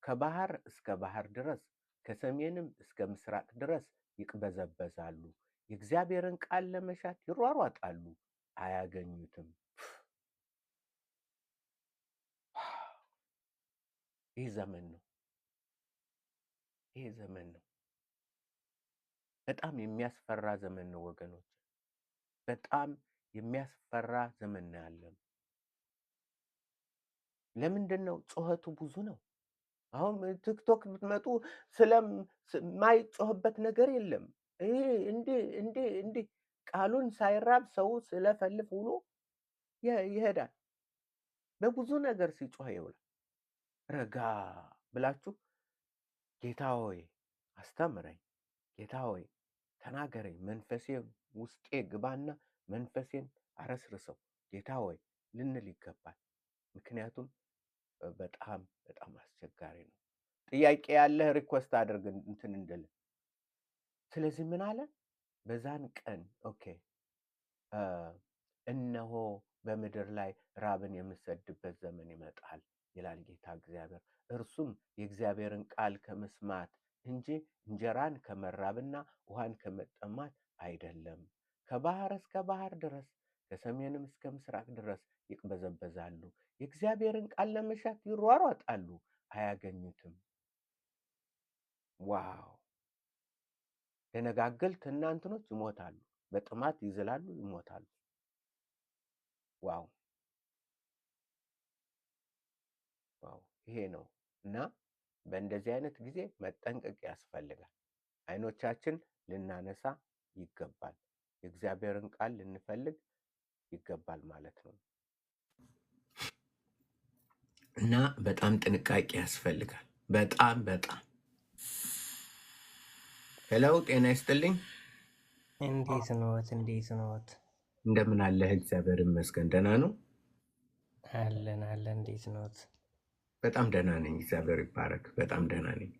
ከባህር እስከ ባህር ድረስ ከሰሜንም እስከ ምስራቅ ድረስ ይቅበዘበዛሉ። የእግዚአብሔርን ቃል ለመሻት ይሯሯጣሉ፣ አያገኙትም። ይህ ዘመን ነው። ይህ ዘመን ነው። በጣም የሚያስፈራ ዘመን ነው ወገኖች። በጣም የሚያስፈራ ዘመን ነው ያለን። ለምንድን ነው? ጩኸቱ ብዙ ነው። አሁን ቲክቶክ ብትመጡ ስለማይጮህበት ነገር የለም። እንዴ ቃሉን ሳይራብ ሰው ስለፈልፍ ውሎ ይሄዳል። በብዙ ነገር ሲጮህ ይውላል። ረጋ ብላችሁ ጌታ ሆይ አስተምረኝ፣ ጌታ ሆይ ተናገረኝ፣ መንፈሴ ውስጤ ግባና መንፈሴን አረስርሰው ጌታ ሆይ ልንል ይገባል። ምክንያቱም በጣም በጣም አስቸጋሪ ነው። ጥያቄ ያለህ ሪኩዌስት አድርግ እንትን እንድል። ስለዚህ ምን አለ? በዛን ቀን ኦኬ እነሆ በምድር ላይ ራብን የምሰድበት ዘመን ይመጣል ይላል ጌታ እግዚአብሔር። እርሱም የእግዚአብሔርን ቃል ከመስማት እንጂ እንጀራን ከመራብና ውሃን ከመጠማት አይደለም። ከባህር እስከ ባህር ድረስ ከሰሜንም እስከ ምስራቅ ድረስ ይቅበዘበዛሉ። የእግዚአብሔርን ቃል ለመሻት ይሯሯጣሉ፣ አያገኙትም። ዋው! ደነጋግልት እና እንትኖች ይሞታሉ፣ በጥማት ይዝላሉ፣ ይሞታሉ። ዋው! ይሄ ነው እና በእንደዚህ አይነት ጊዜ መጠንቀቅ ያስፈልጋል። አይኖቻችን ልናነሳ ይገባል። የእግዚአብሔርን ቃል ልንፈልግ ይገባል ማለት ነው እና በጣም ጥንቃቄ ያስፈልጋል። በጣም ሄሎ፣ ጤና ይስጥልኝ። እንዴት ነዎት? እንደምን አለህ? እግዚአብሔር ይመስገን ደህና ነው። አለን። እንዴት ነዎት? በጣም ደህና ነኝ፣ እግዚአብሔር ይባረክ። በጣም ደህና ነኝ።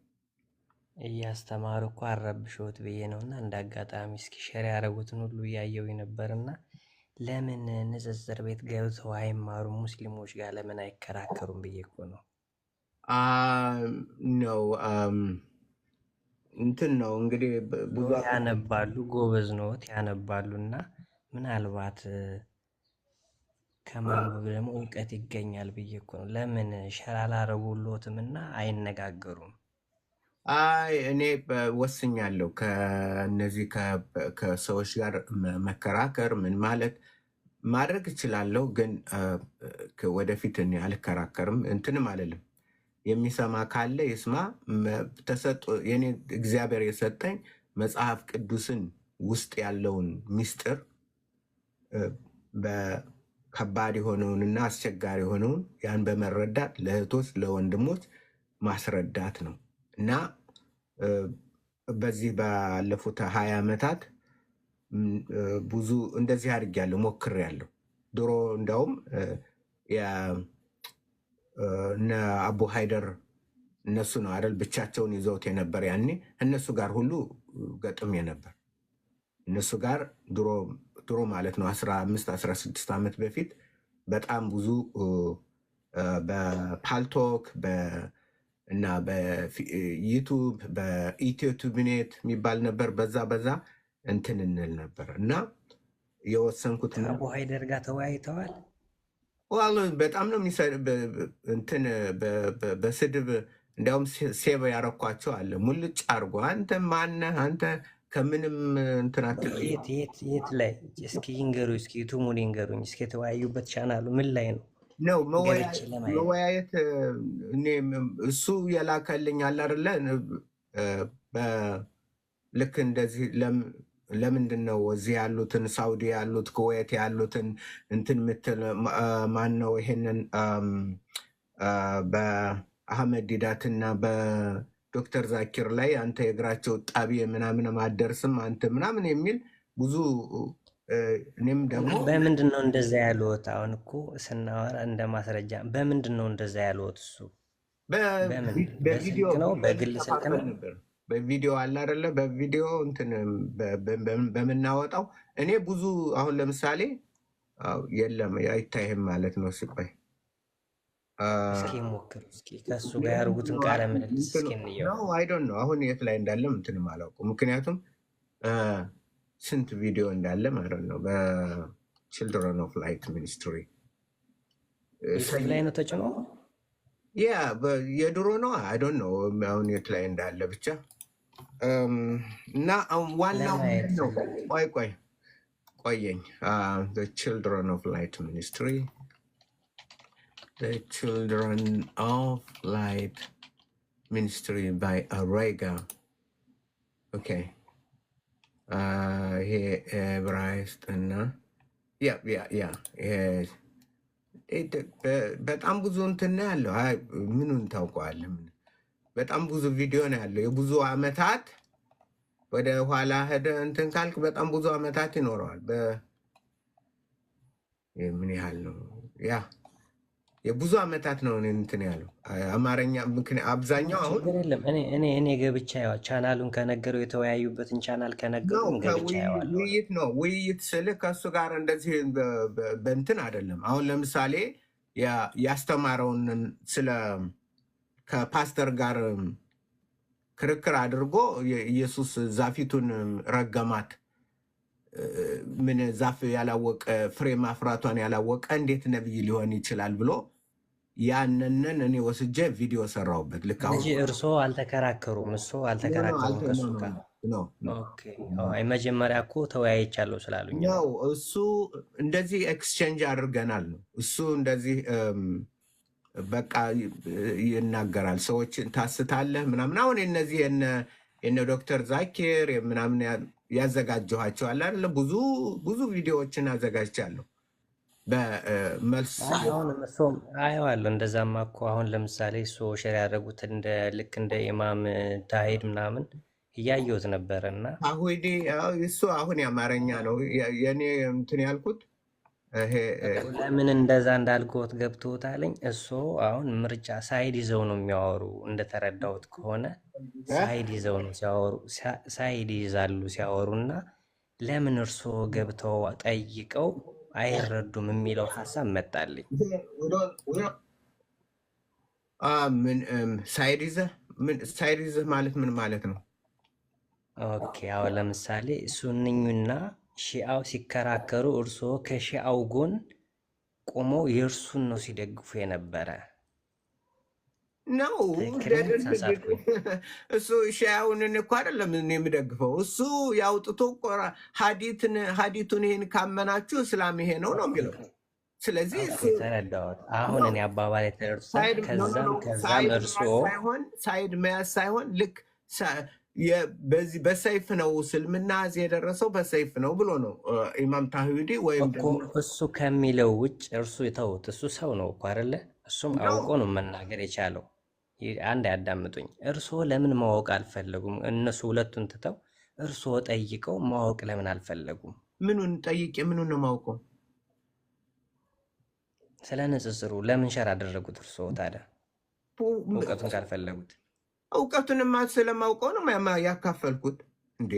እያስተማሩ እኮ አረብሾት ብዬ ነው እና እንደ አጋጣሚ እስኪ ሸር ያደረጉትን ሁሉ እያየው ነበርና ለምን ንጽጽር ቤት ገብተው አይማሩም? ሙስሊሞች ጋር ለምን አይከራከሩም ብዬ እኮ ነው። ነው እንትን ነው እንግዲህ ብዙ ያነባሉ፣ ጎበዝ ነዎት፣ ያነባሉ እና ምናልባት ከማንበብ ደግሞ እውቀት ይገኛል ብዬ እኮ ነው። ለምን ሸር አላረጉልዎትም እና አይነጋገሩም? አይ እኔ ወስኛለሁ ከነዚህ ከሰዎች ጋር መከራከር ምን ማለት ማድረግ እችላለሁ፣ ግን ወደፊት እኔ አልከራከርም፣ እንትንም አልልም። የሚሰማ ካለ ይስማ። የኔ እግዚአብሔር የሰጠኝ መጽሐፍ ቅዱስን ውስጥ ያለውን ምስጢር በከባድ የሆነውንና አስቸጋሪ የሆነውን ያን በመረዳት ለእህቶች ለወንድሞች ማስረዳት ነው እና በዚህ ባለፉት 20 ዓመታት ብዙ እንደዚህ አድርጌያለሁ፣ ሞክሬያለሁ። ድሮ እንዳውም እነ አቡ ሃይደር እነሱ ነው አይደል ብቻቸውን ይዘውት የነበር። ያኔ እነሱ ጋር ሁሉ ገጥሜ ነበር። እነሱ ጋር ድሮ ማለት ነው 15-16 ዓመት በፊት በጣም ብዙ በፓልቶክ እና በዩቱብ በኢትዮቱብኔት የሚባል ነበር። በዛ እንትን እንል ነበር እና የወሰንኩት አቡ ሃይደር ጋር ተወያይተዋል። በጣም ነው እንትን በስድብ እንዲያውም ሴቭ ያረኳቸው አለ። ሙልጭ አርጎ አንተ ማነህ አንተ ከምንም እንትናት የት ላይ እስኪ ይንገሩኝ፣ እስኪ ዩቱሙን ይንገሩኝ እስኪ። የተወያዩበት ቻናሉ ምን ላይ ነው? ነው መወያየት እሱ የላከልኝ አለ አይደለ? ልክ እንደዚህ ለምንድን ነው እዚህ ያሉትን ሳውዲ ያሉት ኩዌት ያሉትን እንትን ምትል ማን ነው? ይሄንን በአህመድ ዲዳትና ዶክተር ዛኪር ላይ አንተ የእግራቸው ጣቢ ምናምን አደርስም አንተ ምናምን የሚል ብዙ እኔም ደግሞ በምንድን ነው እንደዛ ያሉት? አሁን እኮ ስናወራ እንደ ማስረጃ በምንድን ነው እንደዛ ያሉት? እሱ በቪዲዮ በስልክ ነው በግል ስልክ ነው ነበር። በቪዲዮ አለ አይደለ? በቪዲዮ እንትን በምናወጣው እኔ ብዙ አሁን ለምሳሌ የለም አይታይም ማለት ነው። ሲቆይ እስኪ ሞክር፣ እስኪ ከእሱ ጋር ያደርጉትን ቃለ ምልልስ እስኪ እንየው። አይ ዶንት ኖ አሁን የት ላይ እንዳለም እንትንም አላውቅም። ምክንያቱም ስንት ቪዲዮ እንዳለ ማለት ነው። በችልድረን ኦፍ ላይት ሚኒስትሪ ዩቱብ ላይ ነው ተጭኖ ያ የድሮ ነው። አይ ዶንት ኖ አሁን የት ላይ እንዳለ ብቻ እና ዋናው ነው። ቆየኝ the children of light ministry by Arega. Okay. ይሄ ዕብራይስጥ እና በጣም ብዙ እንትን ነው ያለው። ምኑን ታውቀዋለህ? በጣም ብዙ ቪዲዮ ነው ያለው። የብዙ ዓመታት ወደ ኋላ ሄደ እንትን ካልክ በጣም ብዙ ዓመታት ይኖረዋል። ምን ያህል ነው? ያ የብዙ ዓመታት ነው እንትን ያለው አማርኛ። ምክንያት አብዛኛው አሁን እኔ ገብቻ ያው ቻናሉን ከነገረው የተወያዩበትን ቻናል ከነገሩ ገብቻ ያዋል ውይይት ነው። ውይይት ስልህ ከእሱ ጋር እንደዚህ በእንትን አይደለም። አሁን ለምሳሌ ያስተማረውን ስለ ከፓስተር ጋር ክርክር አድርጎ ኢየሱስ ዛፊቱን ረገማት፣ ምን ዛፍ ያላወቀ ፍሬ ማፍራቷን ያላወቀ እንዴት ነብይ ሊሆን ይችላል ብሎ ያንንን እኔ ወስጄ ቪዲዮ ሰራሁበት። ልክ አሁን እርስዎ አልተከራከሩም? እሱ አልተከራከሩም ከሱ ጋር? መጀመሪያ እኮ ተወያይቻለሁ ስላሉኝ ነው። እሱ እንደዚህ ኤክስቼንጅ አድርገናል ነው። እሱ እንደዚህ በቃ ይናገራል። ሰዎችን ታስታለህ ምናምን። አሁን እነዚህ የነ ዶክተር ዛኪር ምናምን ያዘጋጀኋቸዋል አይደለ? ብዙ ቪዲዮዎችን አዘጋጅቻለሁ። በመልስ አየዋለሁ። እንደዛማ እኮ አሁን ለምሳሌ እሱ ሼር ያደረጉት ልክ እንደ ኢማም ታሂድ ምናምን እያየሁት ነበረ እና ታሂድ እሱ አሁን የአማርኛ ነው የኔ እንትን ያልኩት። ለምን እንደዛ እንዳልኩት ገብቶት አለኝ። እሱ አሁን ምርጫ ሳይድ ይዘው ነው የሚያወሩ። እንደተረዳሁት ከሆነ ሳይድ ይዘው ነው ሲያወሩ፣ ሳይድ ይዛሉ ሲያወሩ እና ለምን እርሶ ገብተው ጠይቀው አይረዱም የሚለው ሀሳብ መጣልኝ። ሳይድ ይዘህ ማለት ምን ማለት ነው? ኦኬ አሁን ለምሳሌ ሱንኙና ሺአው ሲከራከሩ እርስዎ ከሺአው ጎን ቆመው የእርሱን ነው ሲደግፉ የነበረ ነው። እሱ ሺአውንን እኮ አይደለም የምደግፈው። እሱ ያውጥቶ ሀዲቱን ይሄን ካመናችሁ እስላም ይሄ ነው ነው የሚለው። ስለዚህ ተረዳሁት። አሁን እኔ አባባል የተደርሷል። ከዛም እርስዎ ሳይድ መያዝ ሳይሆን ልክ በዚህ በሰይፍ ነው እስልምና እዚህ የደረሰው በሰይፍ ነው ብሎ ነው ኢማም ታሂዲ። ወይም እሱ ከሚለው ውጭ እርሱ የተውት። እሱ ሰው ነው እኮ አይደለ? እሱም አውቆ ነው መናገር የቻለው። አንድ ያዳምጡኝ። እርስዎ ለምን ማወቅ አልፈለጉም? እነሱ ሁለቱን ትተው እርስዎ ጠይቀው ማወቅ ለምን አልፈለጉም? ምኑን ጠይቄ ምኑን ነው ማውቀው? ስለ ንጽጽሩ ለምን ሸር አደረጉት? እርስዎ ታዲያ እውቀቱን ካልፈለጉት? እውቀቱንማ ስለማውቀው ነው ያካፈልኩት። እንዴ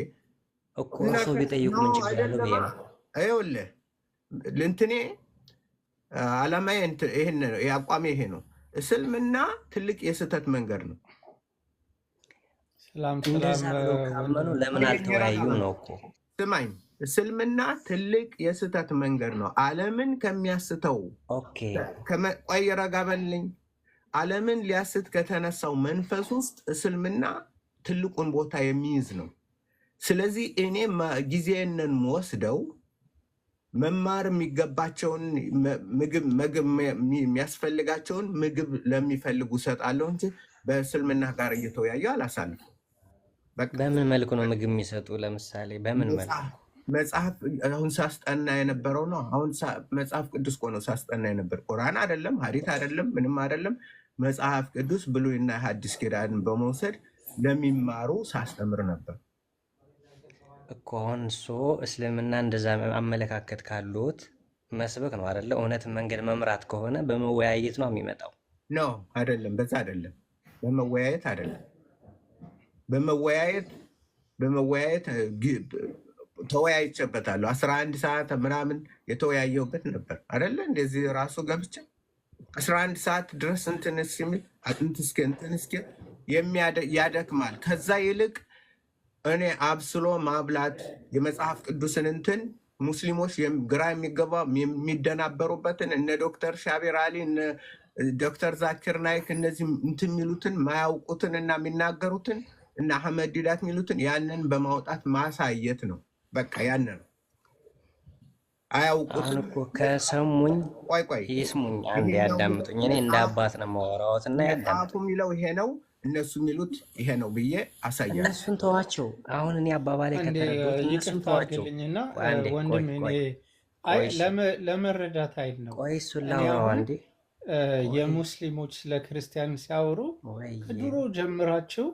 እኮ እርስዎ ቢጠይቁ ምን ችግር አለው ብዬ ነው። ይኸውልህ እንትኔ ዓላማዬ ይሄን ነው፣ የአቋሜ ይሄ ነው። እስልምና ትልቅ የስህተት መንገድ ነው። እንደዛ ብለው ካመኑ ለምን አልተወያዩም ነው እኮ። ስማኝ፣ እስልምና ትልቅ የስህተት መንገድ ነው። ዓለምን ከሚያስተው ቆይ ረጋ በልኝ። ዓለምን ሊያስት ከተነሳው መንፈስ ውስጥ እስልምና ትልቁን ቦታ የሚይዝ ነው። ስለዚህ እኔ ጊዜንን ወስደው መማር የሚገባቸውን ምግብ የሚያስፈልጋቸውን ምግብ ለሚፈልጉ እሰጣለሁ እንጂ በእስልምና ጋር እየተወያዩ አላሳልፍም። በምን መልኩ ነው ምግብ የሚሰጡ? ለምሳሌ በምን መልኩ? መጽሐፍ አሁን ሳስጠና የነበረው ነው። አሁን መጽሐፍ ቅዱስ እኮ ነው ሳስጠና የነበር። ቁርአን አይደለም፣ ሐዲስ አይደለም፣ ምንም አይደለም። መጽሐፍ ቅዱስ ብሉይና ሐዲስ ኪዳንን በመውሰድ ለሚማሩ ሳስተምር ነበር። እኮ አሁን እሱ እስልምና እንደዛ አመለካከት ካሉት መስበክ ነው አይደለ? እውነትን መንገድ መምራት ከሆነ በመወያየት ነው የሚመጣው። ነው አይደለም? በዛ አይደለም፣ በመወያየት አይደለም። በመወያየት ተወያይቼበታለሁ። 11 ሰዓት ምናምን የተወያየሁበት ነበር አይደለ? እንደዚህ ራሱ ገብቼ 11 ሰዓት ድረስ እንትን እስኪል እንትን እስኪል ያደክማል። ከዛ ይልቅ እኔ አብስሎ ማብላት የመጽሐፍ ቅዱስን እንትን ሙስሊሞች ግራ የሚገባ የሚደናበሩበትን እነ ዶክተር ሻቢር አሊ እነ ዶክተር ዛኪር ናይክ እነዚህ እንትን የሚሉትን ማያውቁትን እና የሚናገሩትን እና አህመድ ዲዳት የሚሉትን ያንን በማውጣት ማሳየት ነው። በቃ ያን ነው። አያውቁትም። አሁን እኮ ከሰሙኝ ቆይ ይስሙኝ፣ አንድ ያዳምጡኝ። እኔ እንደ አባት ነው የማወራዎት እና መጽሐፉ የሚለው ይሄ ነው፣ እነሱ የሚሉት ይሄ ነው ብዬ አሳያለሁ። እነሱን ተዋቸው። አሁን እኔ አባባላይ ከተረዱት እነሱን ተዋቸው። ወንድም ለመረዳት አይል ነው። ቆይ እሱን ላውራው አንዴ። የሙስሊሞች ስለ ክርስቲያን ሲያወሩ ከድሮ ጀምራችሁ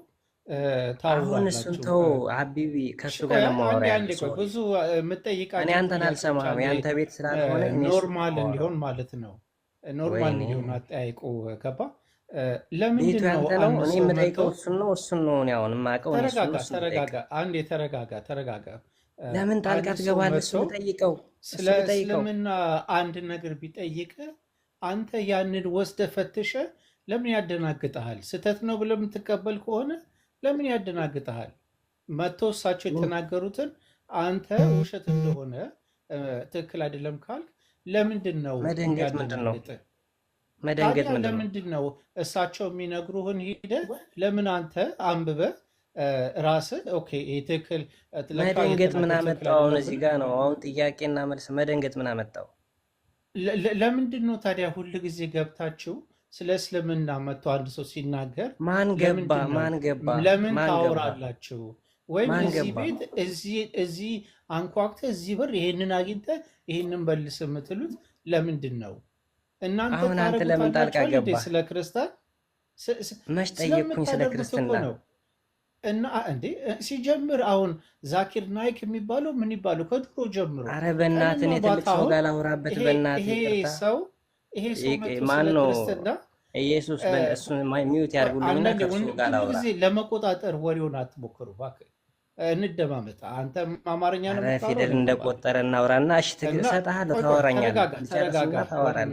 አሁን እሱን ተው ሀቢቢ፣ ከሱ ጋር ለማወራ ብዙ የምጠይቃቸው እኔ አንተን አልሰማም። የአንተ ቤት ስላልሆነ ኖርማል እንዲሆን ማለት ነው። ኖርማል እንዲሆን አጠያይቁ ገባ። ለምንድን ነው እኔ የምጠይቀው? እሱን ነው እሱን ነው እኔ አሁን የማውቀው። ተረጋጋ፣ አንዴ ተረጋጋ። ለምን ጣልቃ ትገባለህ? እሱን ጠይቀው። ስለ እስልምና አንድ ነገር ቢጠይቅ አንተ ያንን ወስደህ ፈትሸህ ለምን ያደናግጠሃል? ስህተት ነው ብለህ የምትቀበል ከሆነ ለምን ያደናግጠሃል? መጥቶ እሳቸው የተናገሩትን አንተ ውሸት እንደሆነ ትክክል አይደለም ካልክ ለምንድን ነው መደንገጥ? ምንድን ነው መደንገጥ? ለምንድን ነው እሳቸው የሚነግሩህን ሂደህ ለምን አንተ አንብበህ ራስህ ኦኬ ትክክል መደንገጥ ምን አመጣው? አሁን እዚህ ጋር ነው አሁን ጥያቄና መልስ። መደንገጥ ምን አመጣው? ለምንድን ነው ታዲያ ሁል ጊዜ ገብታችሁ ስለ እስልምና መጥቶ አንድ ሰው ሲናገር ማን ገባ ለምን ታወራላችሁ? ወይም እዚህ ቤት እዚህ አንኳኩተ እዚህ በር ይሄንን አግኝተ ይሄንን በልስ የምትሉት ለምንድን ነው? እናንተ ለምን ጣልቃ ገባ? ስለ ክርስቲያን መች ጠየቅኩኝ? ስለ ክርስትና ነው እና እንዴ ሲጀምር አሁን ዛኪር ናይክ የሚባለው ምን ይባለው ከድሮ ጀምሮ። አረ በእናትህ እኔ ትልቅ ሰው ጋር ላውራበት በእናትህ ይሄ ሰው ማን ነው? ኢየሱስ እሱን ሚውት ያርጉልኝና ከሱ ጋር ላውራ። ለመቆጣጠር ወሬውን አትሞክሩ እባክህ፣ እንደማመጣ አንተ አማርኛ ነው የምታወራው። ፊደል እንደቆጠረ እናውራና እሺ እሰጥሃለሁ፣ ታወራኛለህ።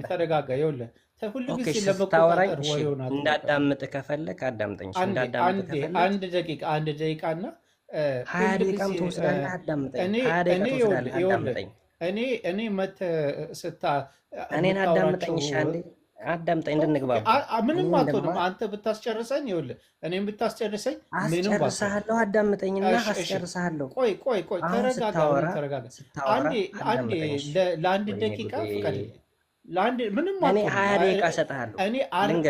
ተረጋጋ። ይኸውልህ ሁሉ ጊዜ ለመቆጣጠር ወሬውን እንዳዳምጥ ከፈለክ አዳምጠኝ። አንድ ደቂቃ እና 20 ደቂቃም ትወስዳለህ። አዳምጠኝ። 20 ደቂቃ ትወስዳለህ። አዳምጠኝ። እኔ እኔን አዳምጠኝ። እሺ አንዴ አዳምጠኝ እንድንግባባ። ምንም አትሆንም። አንተ ብታስጨርሰኝ ይኸውልህ፣ እኔም ብታስጨርሰኝ ምንም አስጨርሳለሁ። አዳምጠኝና አስጨርሳለሁ። ቆይ ተረጋጋ። አንዴ ለአንድ ደቂቃ ፍቀድልኝ። ምንም እኔ 20 ደቂቃ እሰጥሃለሁ። እኔ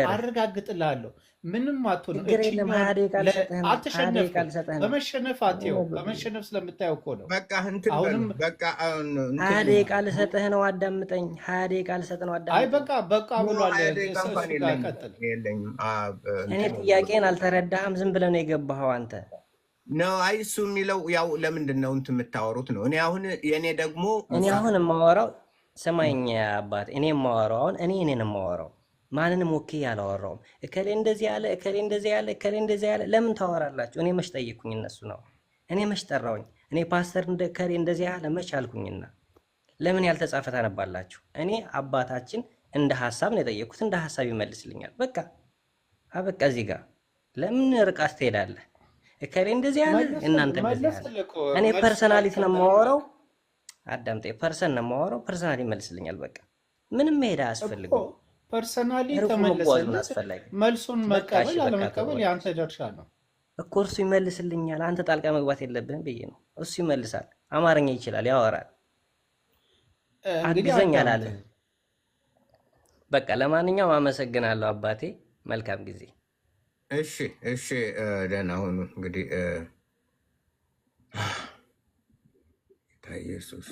አረጋግጥልሃለሁ። ምንም አትሆንም። አትሸነፍም። በመሸነፍ አትየው። በመሸነፍ ስለምታየው እኮ ነው። አሁንም 20 ደቂቃ ልሰጥህ ነው። አዳምጠኝ። 20 ደቂቃ ልሰጥህ ነው። አዳምጠኝ። አይ በቃ ብሏል። እኔ ጥያቄን አልተረዳህም። ዝም ብለህ ነው የገባኸው አንተ ነው። አይ እሱ የሚለው ያው ለምንድን ነው እንትን የምታወሩት ነው። እኔ አሁን የማወራው ሰማኝ አባት። እኔ የማወራው አሁን እኔን የማወራው ማንንም ወክዬ አላወራውም። እከሌ እንደዚህ ያለ እከሌ እንደዚህ ያለ እከሌ እንደዚህ ያለ ለምን ታወራላችሁ? እኔ መች ጠየቅኩኝ? እነሱ ነው። እኔ መች ጠራውኝ? እኔ ፓስተር እከሌ እንደዚህ ያለ መች አልኩኝና ለምን ያልተጻፈ ታነባላችሁ? እኔ አባታችን እንደ ሀሳብ ነው የጠየቅኩት። እንደ ሀሳብ ይመልስልኛል። በቃ አበቃ። እዚህ ጋር ለምን ርቃስ ትሄዳለህ? እከሌ እንደዚህ ያለ እናንተ እንደዚህ ያለ። እኔ ፐርሰናሊቲ ነው የማወራው። አዳምጠኝ። ፐርሰን ነው የማወራው። ፐርሰናሊ ይመልስልኛል። በቃ ምንም መሄድ አያስፈልግም። ፐርሰናሊ ተመለሰልህ። መልሱን መቀበል አለመቀበል የአንተ ድርሻ ነው እኮ። እርሱ ይመልስልኛል። አንተ ጣልቃ መግባት የለብህም ብዬ ነው። እሱ ይመልሳል። አማርኛ ይችላል፣ ያወራል። አግዘኝ አላለም። በቃ ለማንኛውም አመሰግናለሁ አባቴ። መልካም ጊዜ። እሺ ደህና ሁኑ። እንግዲህ ኢየሱስ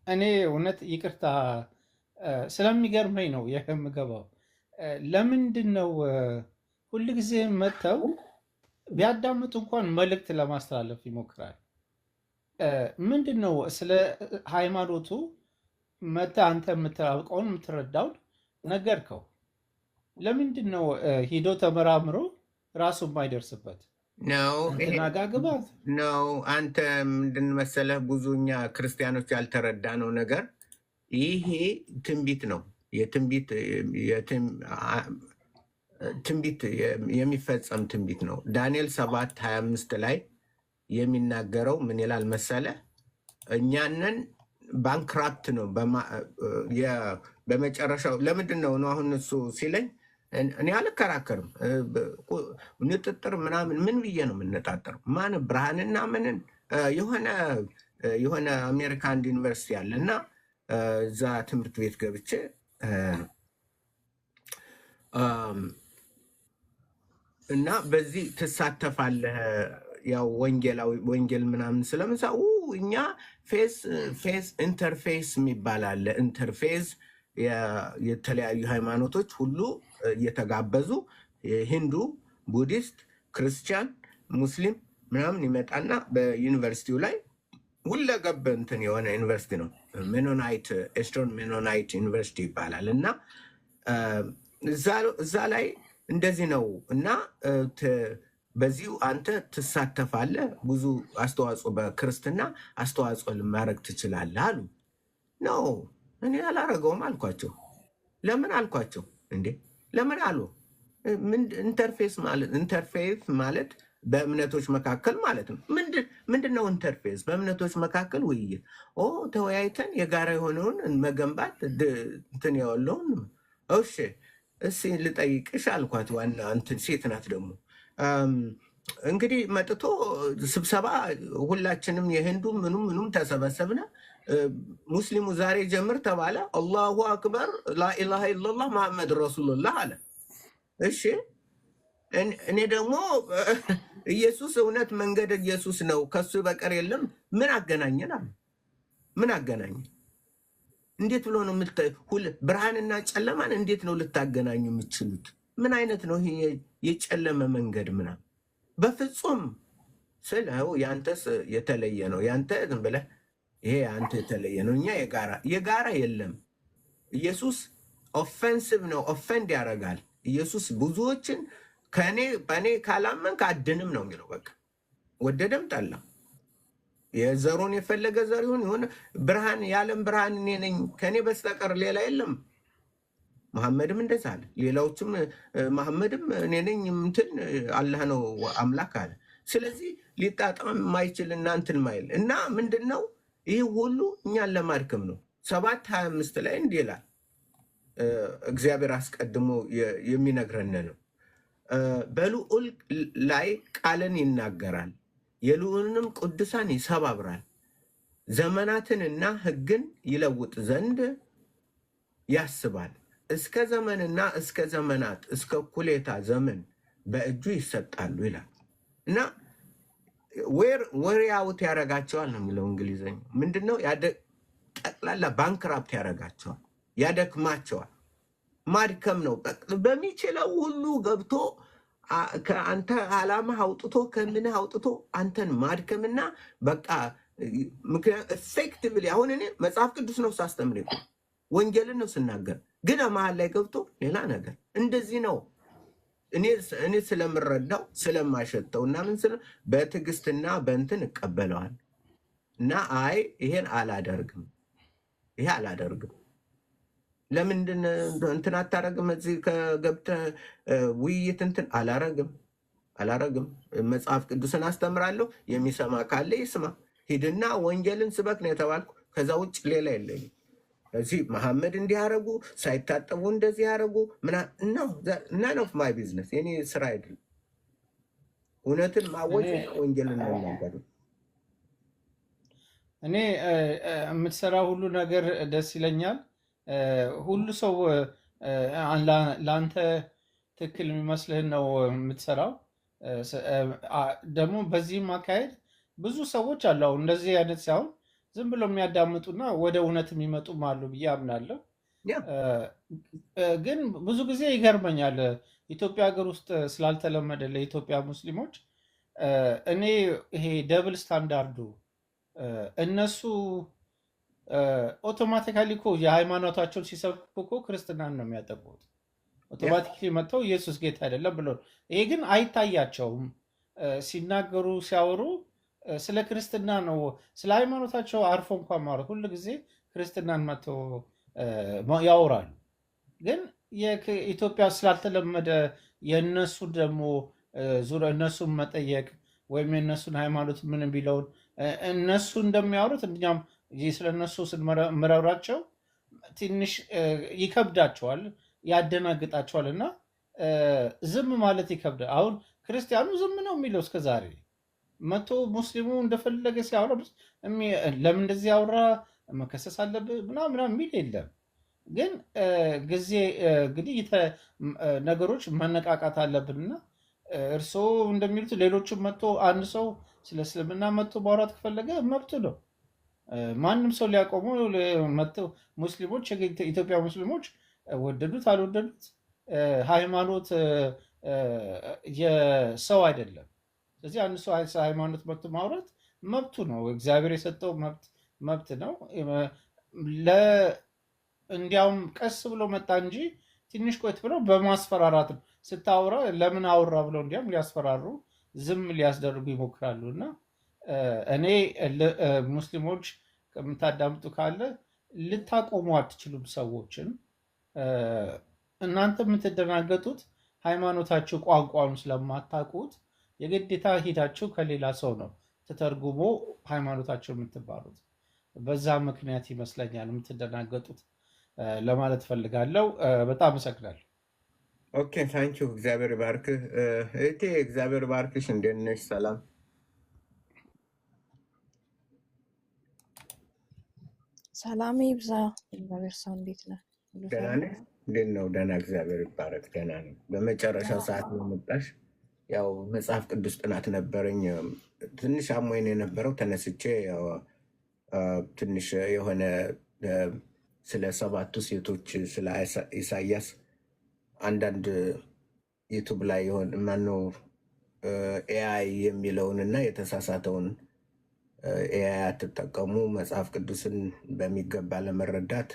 እኔ እውነት ይቅርታ ስለሚገርመኝ ነው የምገባው። ለምንድን ነው ሁልጊዜ መጥተው ቢያዳምጡ እንኳን መልእክት ለማስተላለፍ ይሞክራል? ምንድን ነው ስለ ሃይማኖቱ መጥተህ አንተ የምታውቀውን የምትረዳውን ነገርከው። ለምንድን ነው ሂዶ ተመራምሮ ራሱ የማይደርስበት? ነው እንትና ጋ ግባት ነው። አንተ ምንድን መሰለህ ብዙ እኛ ክርስቲያኖች ያልተረዳነው ነገር ይሄ ትንቢት ነው። ትንቢት የሚፈጸም ትንቢት ነው። ዳንኤል 7:25 ላይ የሚናገረው ምን ይላል መሰለ? እኛንን ባንክራፕት ነው በመጨረሻው። ለምንድን ነው አሁን እሱ ሲለኝ እኔ አልከራከርም። ንጥጥር ምናምን ምን ብዬ ነው የምነጣጠረው? ማን ብርሃንና ምንን የሆነ አሜሪካ አንድ ዩኒቨርሲቲ አለ እና እዛ ትምህርት ቤት ገብቼ እና በዚህ ትሳተፋለህ ያው ወንጌል ምናምን ስለምሳ እኛ ፌስ ኢንተርፌስ የሚባል አለ። ኢንተርፌስ የተለያዩ ሃይማኖቶች ሁሉ እየተጋበዙ ሂንዱ፣ ቡዲስት፣ ክርስቲያን፣ ሙስሊም ምናምን ይመጣና በዩኒቨርሲቲው ላይ ሁለገብ እንትን የሆነ ዩኒቨርሲቲ ነው። ሜኖናይት ኤስተርን ሜኖናይት ዩኒቨርሲቲ ይባላል እና እዛ ላይ እንደዚህ ነው እና በዚሁ አንተ ትሳተፋለህ፣ ብዙ አስተዋጽኦ በክርስትና አስተዋጽኦ ልማድረግ ትችላለህ አሉ። ነው እኔ አላረገውም አልኳቸው። ለምን አልኳቸው? እንዴ ለምን አሉ? ኢንተርፌስ ማለት በእምነቶች መካከል ማለት ነው። ምንድን ነው ኢንተርፌስ? በእምነቶች መካከል ውይይት፣ ተወያይተን የጋራ የሆነውን መገንባት እንትን ያለውን። እሺ እሺ ልጠይቅሽ አልኳት። ዋና እንትን ሴት ናት ደግሞ እንግዲህ መጥቶ ስብሰባ ሁላችንም የህንዱ ምኑም ተሰበሰብነ። ሙስሊሙ ዛሬ ጀምር ተባለ። አላሁ አክበር ላኢላሃ ኢላላህ መሐመድ ረሱሉላህ አለ። እሺ እኔ ደግሞ ኢየሱስ እውነት መንገድ ኢየሱስ ነው ከሱ በቀር የለም። ምን አገናኘን አለ። ምን አገናኘን? እንዴት ብሎ ነው ብርሃንና ጨለማን እንዴት ነው ልታገናኙ የምትችሉት? ምን አይነት ነው ይሄ የጨለመ መንገድ ምናምን? በፍጹም ስለው ያንተስ የተለየ ነው። ያንተ ዝም ብለህ ይሄ አንተ የተለየ ነው። እኛ የጋራ የለም። ኢየሱስ ኦፌንሲቭ ነው፣ ኦፌንድ ያደርጋል። ኢየሱስ ብዙዎችን በእኔ ካላመንክ አድንም ነው የሚለው። በቃ ወደደም ጠላ የዘሩን የፈለገ ዘር ይሁን የሆነ ብርሃን የዓለም ብርሃን እኔ ነኝ ከእኔ በስተቀር ሌላ የለም። መሐመድም እንደዛ አለ። ሌላዎችም መሐመድም እኔ ነኝ እንትን አላህ ነው አምላክ አለ። ስለዚህ ሊጣጣም የማይችል እናንትን ማይል እና ምንድን ነው ይህ ሁሉ እኛን ለማድከም ነው። 7:25 ላይ እንዲህ ይላል። እግዚአብሔር አስቀድሞ የሚነግረን ነው። በልዑል ላይ ቃልን ይናገራል፣ የልዑልንም ቅዱሳን ይሰባብራል፣ ዘመናትንና ሕግን ይለውጥ ዘንድ ያስባል። እስከ ዘመንና እስከ ዘመናት እስከ እኩሌታ ዘመን በእጁ ይሰጣሉ ይላል እና ዌር አውት ያደርጋቸዋል ነው የሚለው እንግሊዝኛ። ምንድነው? ጠቅላላ ባንክራፕት ያደርጋቸዋል፣ ያደክማቸዋል። ማድከም ነው። በሚችለው ሁሉ ገብቶ ከአንተ ዓላማ አውጥቶ ከምንህ አውጥቶ አንተን ማድከምና በቃ ምክንያት ኤፌክቲቭሊ አሁን እኔ መጽሐፍ ቅዱስ ነው ሳስተምር ወንጌልን ነው ስናገር፣ ግን መሀል ላይ ገብቶ ሌላ ነገር እንደዚህ ነው። እኔ ስለምረዳው ስለማሸተው እና ምን በትዕግስትና በእንትን እቀበለዋል እና ይሄን አላደርግም፣ ይሄ አላደርግም። ለምንድን እንትን አታረግም? እዚህ ከገብተህ ውይይት እንትን አላረግም። መጽሐፍ ቅዱስን አስተምራለሁ። የሚሰማ ካለ ይስማ። ሂድና ወንጌልን ስበክ ነው የተባልኩ። ከዛ ውጭ ሌላ የለኝም። እዚህ መሐመድ እንዲህ ያደረጉ ሳይታጠቡ እንደዚህ ያደረጉ ናን ኦፍ ማይ ቢዝነስ፣ የኔ ስራ አይደለም። እውነትን ማወጅ ወንጌልን ነው የሚናገሩ። እኔ የምትሰራ ሁሉ ነገር ደስ ይለኛል። ሁሉ ሰው ለአንተ ትክክል የሚመስልህን ነው የምትሰራው። ደግሞ በዚህም አካሄድ ብዙ ሰዎች አሉ። አሁን እንደዚህ አይነት ሳይሆን ዝም ብሎ የሚያዳምጡና ወደ እውነት የሚመጡም አሉ ብዬ አምናለሁ። ግን ብዙ ጊዜ ይገርመኛል ኢትዮጵያ ሀገር ውስጥ ስላልተለመደ ለኢትዮጵያ ሙስሊሞች እኔ ይሄ ደብል ስታንዳርዱ እነሱ ኦቶማቲካሊ እኮ የሃይማኖታቸውን ሲሰብኩ እኮ ክርስትናን ነው የሚያጠቁት። ኦቶማቲካሊ መጥተው ኢየሱስ ጌታ አይደለም ብሎ ይሄ ግን አይታያቸውም። ሲናገሩ ሲያወሩ ስለ ክርስትና ነው ስለ ሃይማኖታቸው አርፎ እንኳን ማውራት ሁሉ ጊዜ ክርስትናን መጥተው ያወራሉ። ግን ኢትዮጵያ ስላልተለመደ የእነሱ ደግሞ እነሱን መጠየቅ ወይም የእነሱን ሃይማኖት ምን ቢለውን እነሱ እንደሚያወሩት እኛም ስለ እነሱ ስንመረምራቸው ትንሽ ይከብዳቸዋል፣ ያደናግጣቸዋል እና ዝም ማለት ይከብዳል። አሁን ክርስቲያኑ ዝም ነው የሚለው እስከዛሬ መቶ ሙስሊሙ እንደፈለገ ሲያወራ ለምን እንደዚህ ያወራ መከሰስ አለብህ ምናምን የሚል የለም። ግን ጊዜ እንግዲህ ነገሮች መነቃቃት አለብንና እርስዎ እንደሚሉት ሌሎችም መጥቶ አንድ ሰው ስለ እስልምና መጥቶ ማውራት ከፈለገ መብቱ ነው። ማንም ሰው ሊያቆሙ ሙስሊሞች የኢትዮጵያ ሙስሊሞች ወደዱት አልወደዱት ሃይማኖት የሰው አይደለም። ስለዚህ አንድ ሰው ሃይማኖት መጥቶ ማውራት መብቱ ነው። እግዚአብሔር የሰጠው መብት ነው። እንዲያውም ቀስ ብሎ መጣ እንጂ ትንሽ ቆይት ብለው በማስፈራራት ስታወራ ለምን አወራ ብለው እንዲያውም ሊያስፈራሩ ዝም ሊያስደርጉ ይሞክራሉ። እና እኔ ሙስሊሞች ከምታዳምጡ ካለ ልታቆሙ አትችሉም ሰዎችን። እናንተ የምትደናገጡት ሃይማኖታችሁ ቋንቋኑ ስለማታውቁት የግዴታ ሂዳችሁ ከሌላ ሰው ነው ተተርጉሞ ሃይማኖታችሁ የምትባሉት። በዛ ምክንያት ይመስለኛል የምትደናገጡት ለማለት ፈልጋለሁ። በጣም አመሰግናለሁ። ኦኬ ታንኪዩ። እግዚአብሔር ባርክህ እህቴ፣ እግዚአብሔር ባርክሽ። እንዴት ነሽ? ሰላም ሰላም ይብዛ። እግዚአብሔር ሰው እንዴት ነህ? ደህና ነሽ? እንዴት ነው? ደህና፣ እግዚአብሔር ይባረክ። ደህና ነው። በመጨረሻው ሰዓት ነው መጣሽ። ያው መጽሐፍ ቅዱስ ጥናት ነበረኝ። ትንሽ አሞኝ ነው የነበረው። ተነስቼ ትንሽ የሆነ ስለ 7ቱ ሴቶች ስለ ኢሳያስ አንዳንድ ዩቱብ ላይ የሆን ማነው ኤአይ የሚለውን እና የተሳሳተውን ኤአይ አትጠቀሙ፣ መጽሐፍ ቅዱስን በሚገባ ለመረዳት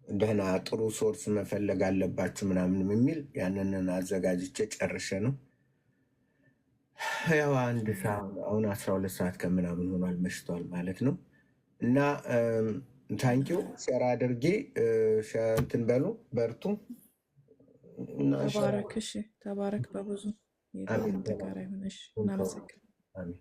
ደህና ጥሩ ሶርስ መፈለግ አለባችሁ ምናምን የሚል ያንንን አዘጋጅቼ ጨርሼ ነው። ያው አንድ ሰዓት አሁን 12 ሰዓት ከምናምን ሆኗል፣ መሽቷል ማለት ነው። እና ታንኪው ሸራ አድርጌ እንትን በሉ በርቱ። ተባረክ። እሺ ተባረክ በብዙ ጋር ይሆነሽ። እናመሰግናለን።